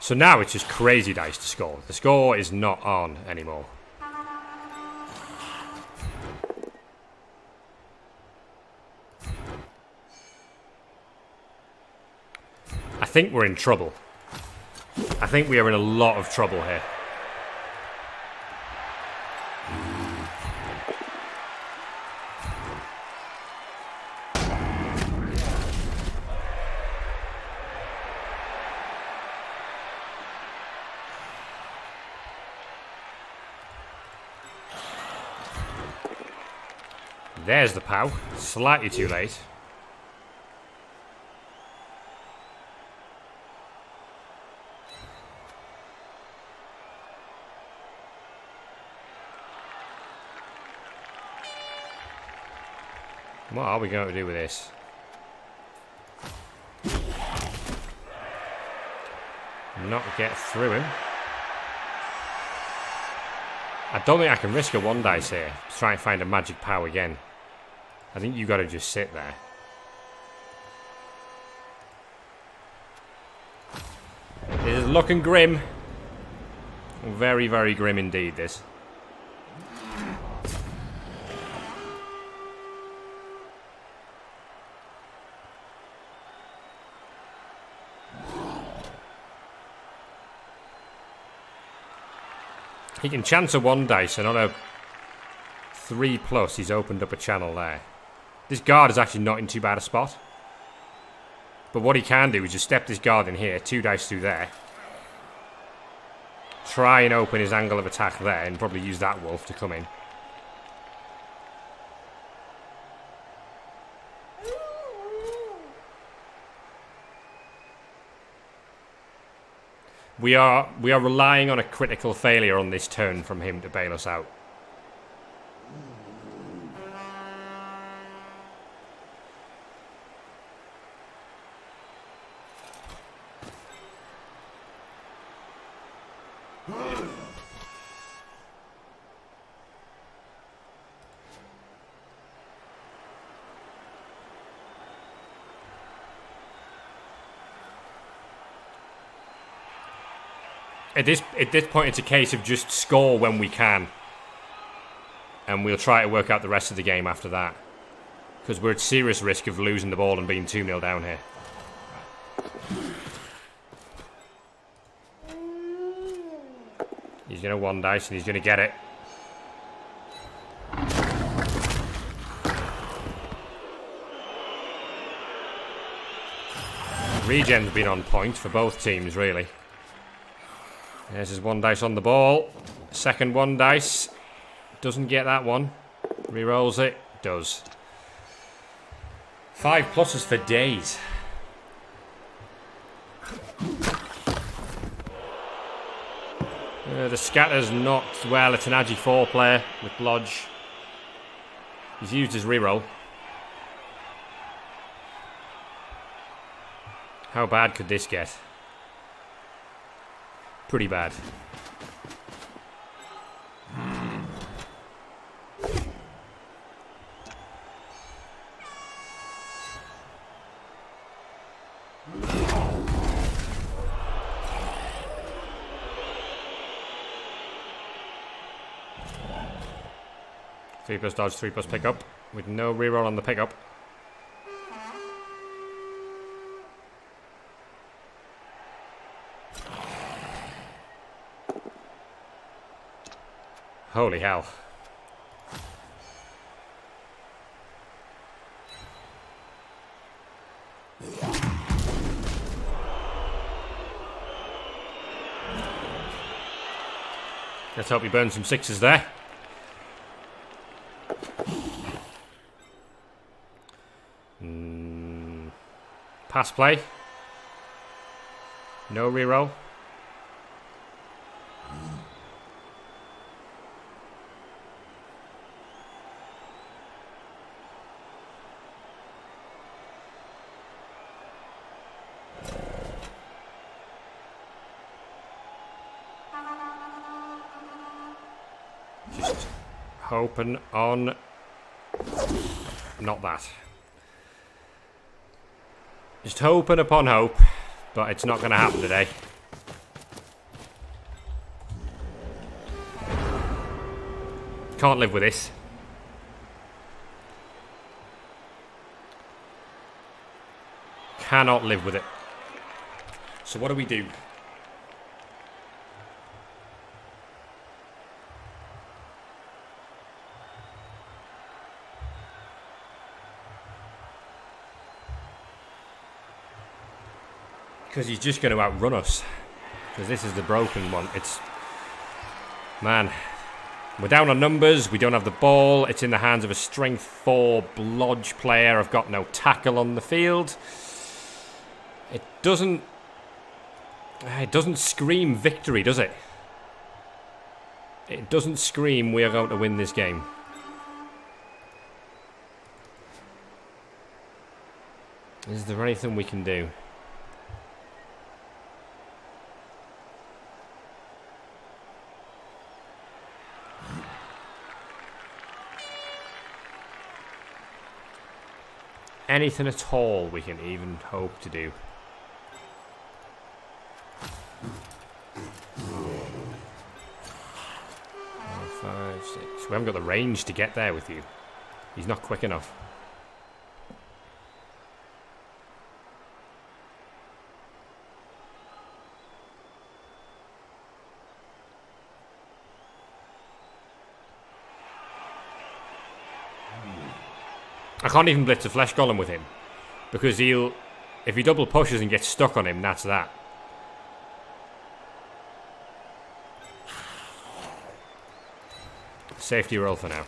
So now it's just crazy dice to score. The score is not on anymore. I think we're in trouble. I think we are in a lot of trouble here. There's the POW. Slightly too late. What are we going to do with this? Not get through him. I don't think I can risk a one dice here to try and find a magic POW again. I think you got to just sit there. This is looking grim. Very, very grim indeed, this. He can chance a one dice, and on a 3+, he's opened up a channel there. This guard is actually not in too bad a spot. But what he can do is just step this guard in here, 2 dice through there. try and open his angle of attack there and probably use that wolf to come in. We are relying on a critical failure on this turn from him to bail us out. At this point, it's a case of just score when we can. And we'll try to work out the rest of the game after that. Because we're at serious risk of losing the ball and being 2-0 down here. He's going to one dice and he's going to get it. Regen's been on point for both teams, really. There's his one dice on the ball. Second one dice. Doesn't get that one. Rerolls it. Does. 5 pluses for days. The scatter's not... Well, it's an Agi 4 player with Lodge. He's used his reroll. How bad could this get? Pretty bad. Three plus dodge, 3 plus pickup, with no reroll on the pickup. Holy hell. Let's hope he burns some 6s there. Pass play. No reroll. Just hoping on not that. Just hoping upon hope, but it's not going to happen today. Can't live with this. Cannot live with it. So what do we do? Because he's just going to outrun us. Because this is the broken one. It's... Man. We're down on numbers. We don't have the ball. It's in the hands of a strength 4 blodge player. I've got no tackle on the field. It doesn't scream victory, does it? It doesn't scream we are going to win this game. Is there anything we can do? Anything at all we can even hope to do. 5, 6. We haven't got the range to get there with you. He's not quick enough. I can't even blitz a flesh golem with him. Because he'll... If he double pushes and gets stuck on him, that's that. Safety roll for now.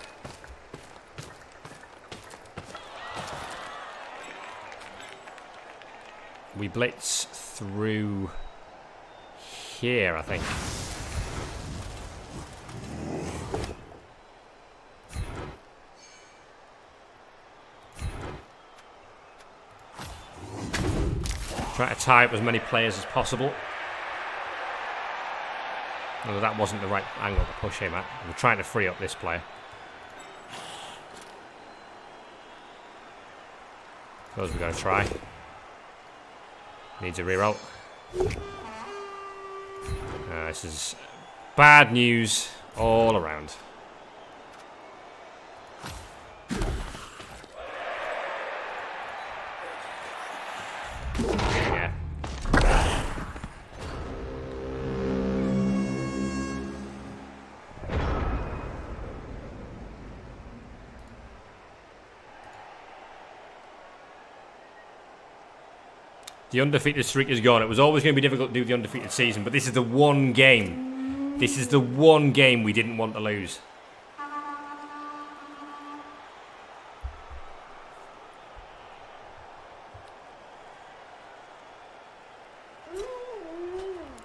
We blitz through here, I think. Try to tie up as many players as possible. Although that wasn't the right angle to push him at. We're trying to free up this player. Suppose we're going to try. Needs a reroll. This is bad news all around. Yeah. The undefeated streak is gone. It was always going to be difficult to do the undefeated season, but this is the one game. This is the one game we didn't want to lose.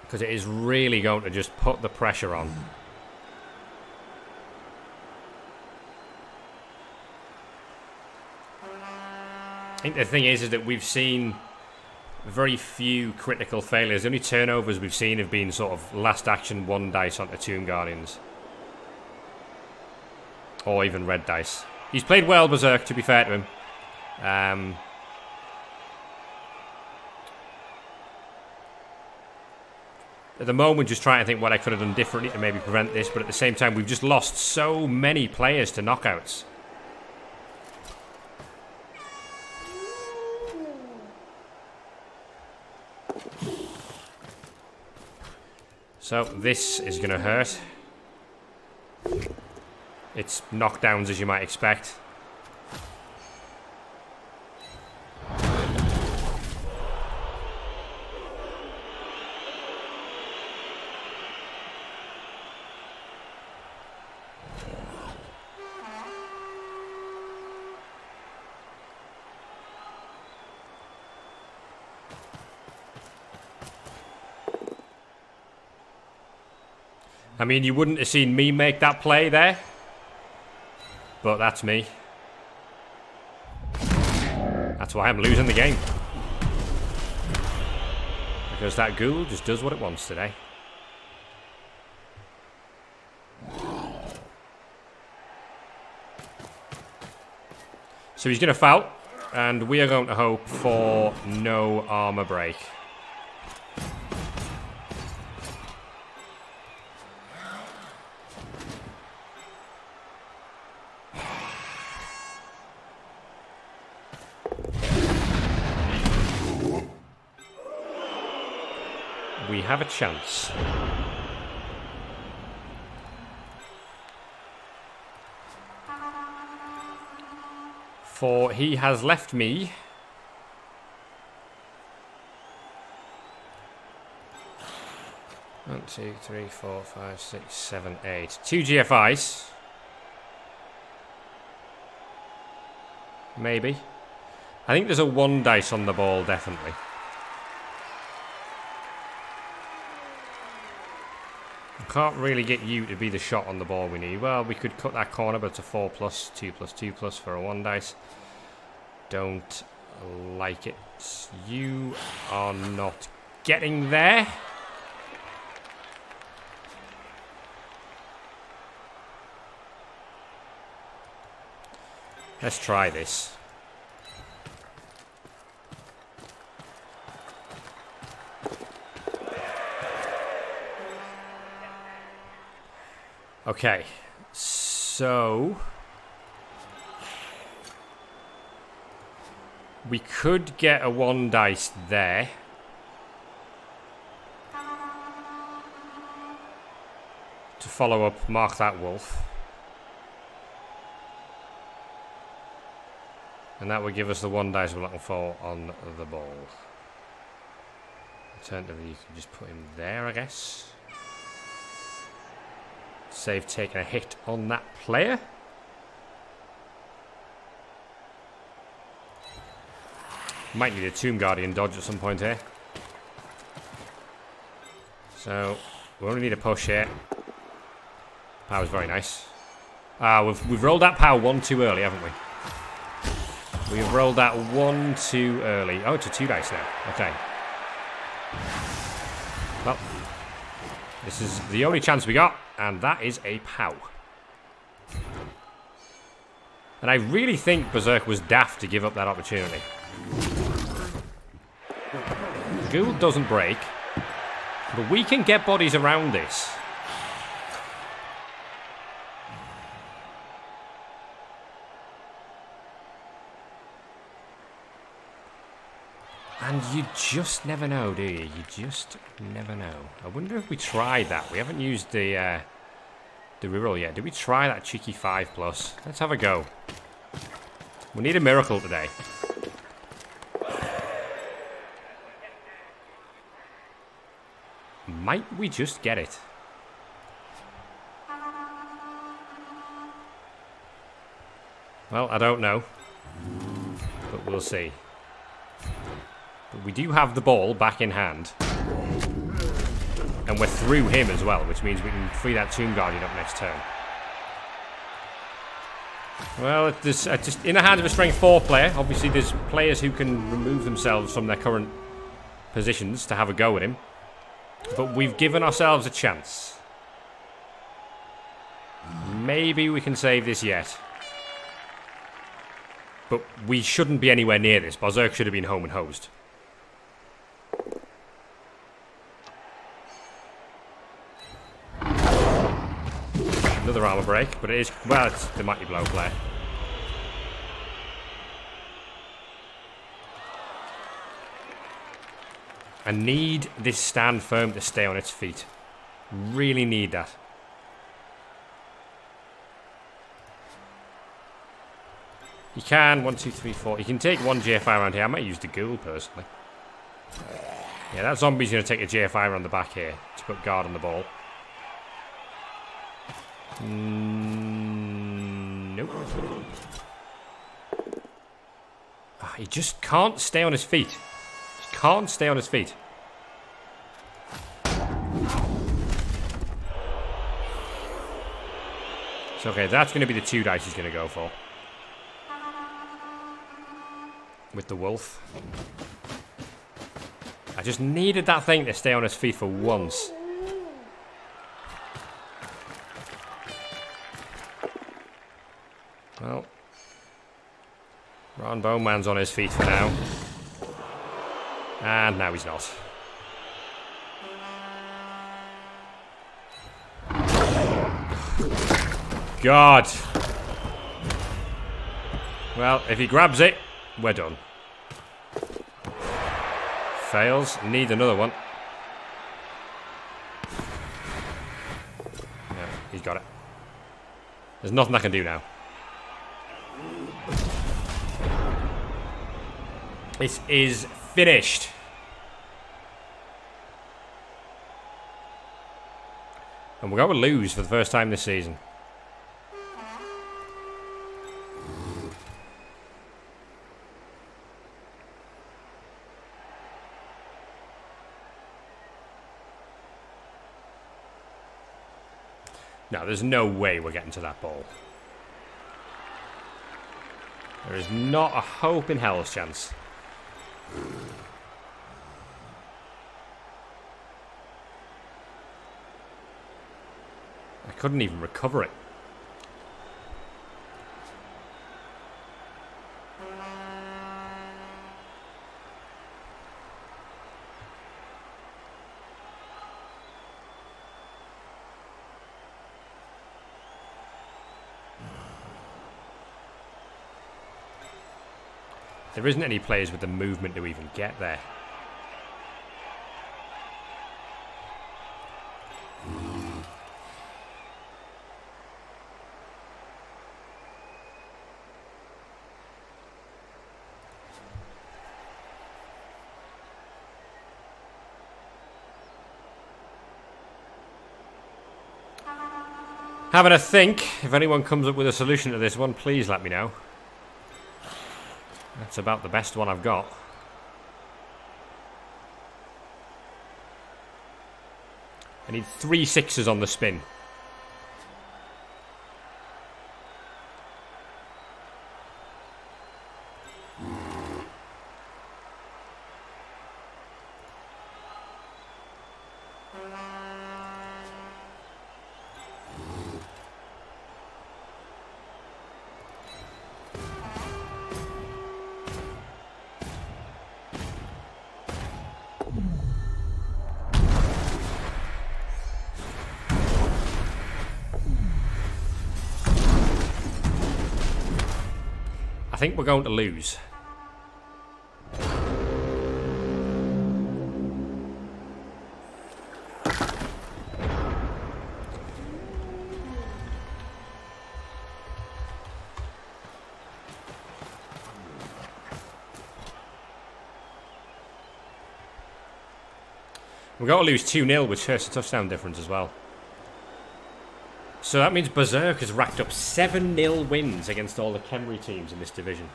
Because it is really going to just put the pressure on. I think the thing is that we've seen very few critical failures. The only turnovers we've seen have been sort of last action 1 dice onto Tomb Guardians. Or even red dice. He's played well, Bärserk, to be fair to him. At the moment, just trying to think what I could have done differently to maybe prevent this, but at the same time, we've just lost so many players to knockouts. So, this is going to hurt. It's knockdowns, as you might expect. I mean, you wouldn't have seen me make that play there, but that's me. That's why I'm losing the game. Because that ghoul just does what it wants today. So he's going to foul, and we are going to hope for no armor break. We have a chance. For he has left me one, 2, 3, 4, 5, 6, 7, 8. 2 GFIs. Maybe. I think there's a 1 dice on the ball, definitely. Can't really get you to be the shot on the ball we need. Well, we could cut that corner, but it's a 4+, 2+2+ for a 1 dice. Don't like it. You are not getting there. Let's try this. Okay, so we could get a 1 dice there. To follow up, mark that wolf. And that would give us the 1 dice we're looking for on the ball. Alternatively, you can just put him there, I guess. Save taking a hit on that player. Might need a Tomb Guardian dodge at some point here. So, we only need a push here. Power's very nice. We've rolled that power one too early, haven't we? We've rolled that one too early. Oh, it's a 2 dice now. Okay. Well, this is the only chance we got, and that is a POW. And I really think Bärserk was daft to give up that opportunity. Ghoul doesn't break, but we can get bodies around this. And you just never know, do you? You just never know. I wonder if we tried that. We haven't used the reroll yet. Did we try that cheeky 5+? Let's have a go. We need a miracle today. Might we just get it? Well, I don't know. But we'll see. But we do have the ball back in hand. And we're through him as well, which means we can free that Tomb Guardian up next turn. Well, it's just in the hands of a strength 4 player. Obviously, there's players who can remove themselves from their current positions to have a go at him. But we've given ourselves a chance. Maybe we can save this yet. But we shouldn't be anywhere near this. Bärserk should have been home and hosed. Another armor break, but it is... Well, it's the Mighty Blow player. I need this stand firm to stay on its feet. Really need that. You can, 1, 2, 3, 4. You can take one GFI around here. I might use the Ghoul, personally. Yeah, that zombie's going to take a GFI around the back here to put guard on the ball. Nope. Oh, he just can't stay on his feet. Just can't stay on his feet. So, okay, that's going to be the 2 dice he's going to go for. With the wolf. I just needed that thing to stay on his feet for once. Well, Ron Bowman's on his feet for now. And now he's not. God. Well, if he grabs it, we're done. Fails. Need another one. Yeah, he's got it. There's nothing I can do now. This is finished. And we're going to lose for the first time this season. No, there's no way we're getting to that ball. There is not a hope in hell's chance. I couldn't even recover it. There isn't any players with the movement to even get there. Having a think. If anyone comes up with a solution to this one, please let me know. That's about the best one I've got. I need 3 6s on the spin. I think we're going to lose. We're going to lose 2-0, which hurts the touchdown difference as well. So that means Bärserk has racked up 7-0 wins against all the Khemri teams in this division.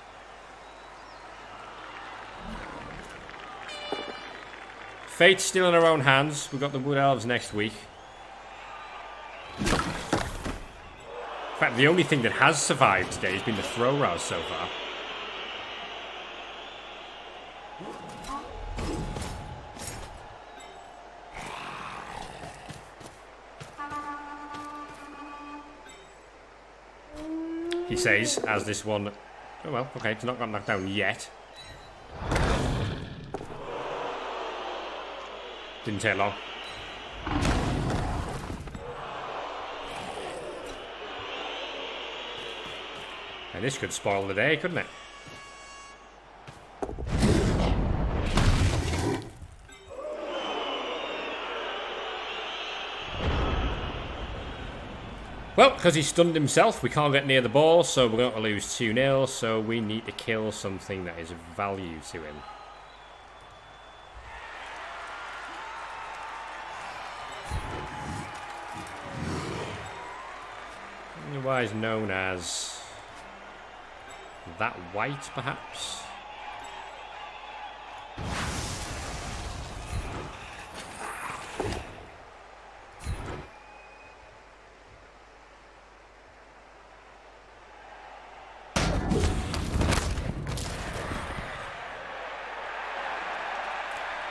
Fate's still in our own hands. We've got the Wood Elves next week. In fact, the only thing that has survived today has been the throw rouse so far. He says, as this one... Oh well, okay, it's not got knocked down yet. Didn't take long. And this could spoil the day, couldn't it? Well, because he stunned himself, we can't get near the ball, so we're going to lose 2-0, so we need to kill something that is of value to him. Otherwise known as that white, perhaps?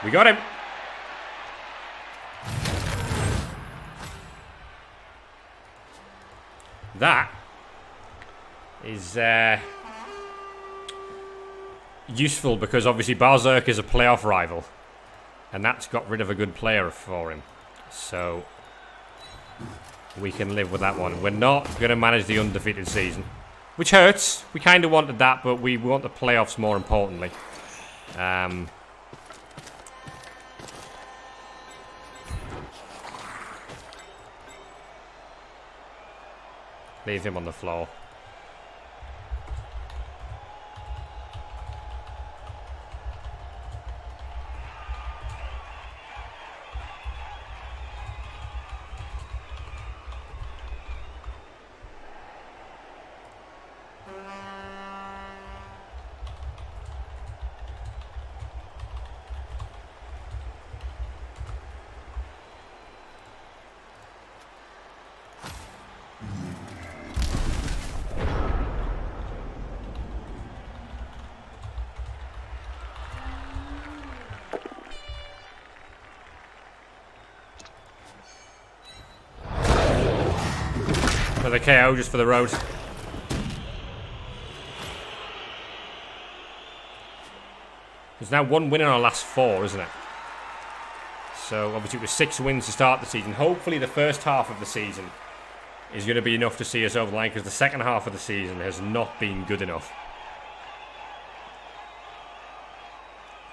We got him. That is useful because obviously Bärserk is a playoff rival, and that's got rid of a good player for him. So we can live with that one. We're not going to manage the undefeated season, which hurts. We kind of wanted that, but we want the playoffs more importantly. Leave him on the floor. For the KO, just for the road. There's now 1 win in our last 4, isn't it? So obviously it was 6 wins to start the season. Hopefully the first half of the season is going to be enough to see us over the line, because the second half of the season has not been good enough.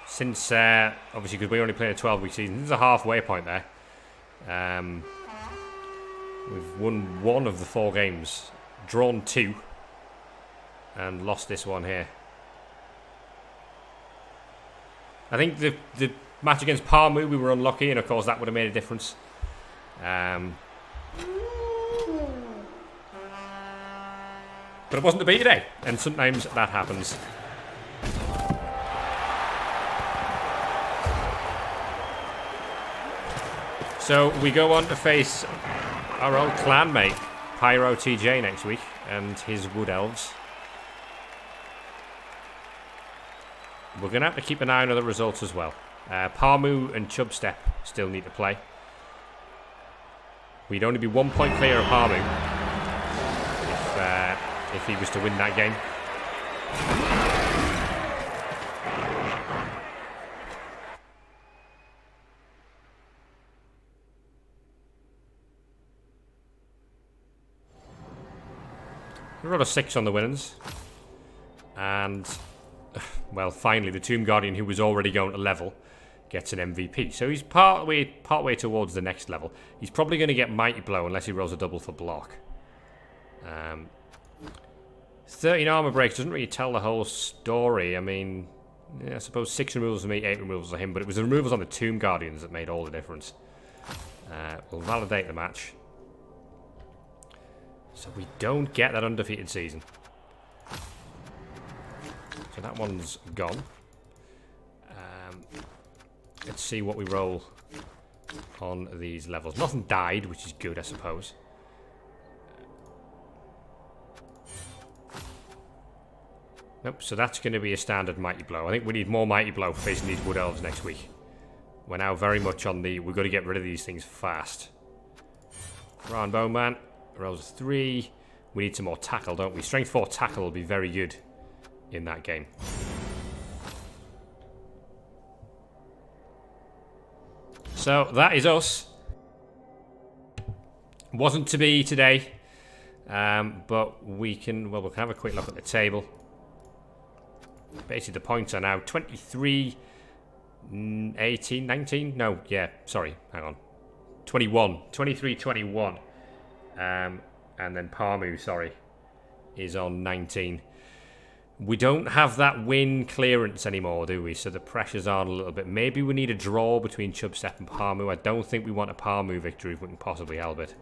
Since, obviously because we only played a 12-week season, this is a halfway point there. We've won 1 of the 4 games, drawn 2, and lost this one here. I think the match against Parmu, we were unlucky, and of course that would have made a difference. But it wasn't to be today, and sometimes that happens. So we go on to face our old clanmate, Pyro TJ, next week, and his Wood Elves. We're going to have to keep an eye on other results as well. Parmu and Chubstep still need to play. We'd only be 1 point clear of Parmu if he was to win that game. We rolled a 6 on the winners. And, well, finally, the Tomb Guardian, who was already going to level, gets an MVP. So he's part way towards the next level. He's probably going to get Mighty Blow unless he rolls a double for block. 13 armor breaks doesn't really tell the whole story. I mean, yeah, I suppose 6 removals for me, 8 removals for him, but it was the removals on the Tomb Guardians that made all the difference. We'll validate the match. So we don't get that undefeated season. So that one's gone. Let's see what we roll on these levels. Nothing died, which is good, I suppose. Nope, so that's going to be a standard Mighty Blow. I think we need more Mighty Blow facing these Wood Elves next week. We're now very much on the... We've got to get rid of these things fast. Round Bowman. Rolls a 3. We need some more tackle, don't we? Strength 4 tackle will be very good in that game. So that is us. Wasn't to be today, but we can. Well, we can have a quick look at the table. Basically, the points are now 23, 18, 19. No, yeah, sorry, hang on, 21, 23, 21. And then Parmu, sorry, is on 19. We don't have that win clearance anymore, do we? So the pressure's on a little bit. Maybe we need a draw between Chubstep and Parmu. I don't think we want a Parmu victory if we can possibly help it.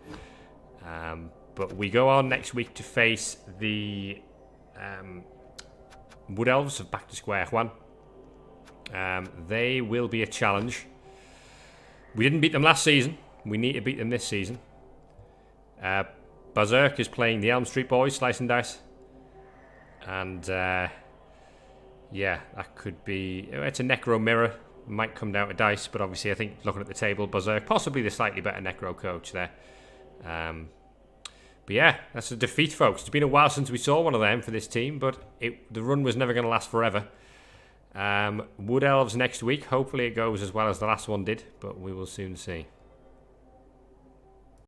But we go on next week to face the Wood Elves of back to square one. They will be a challenge. We didn't beat them last season. We need to beat them this season. Bärserk is playing the Elm Street Boys, Slice and Dice. And, yeah, that could be... It's a Necro Mirror. Might come down to dice, but obviously I think looking at the table, Bärserk, possibly the slightly better Necro coach there. But yeah, that's a defeat, folks. It's been a while since we saw one of them for this team, but the run was never going to last forever. Wood Elves next week. Hopefully it goes as well as the last one did, but we will soon see.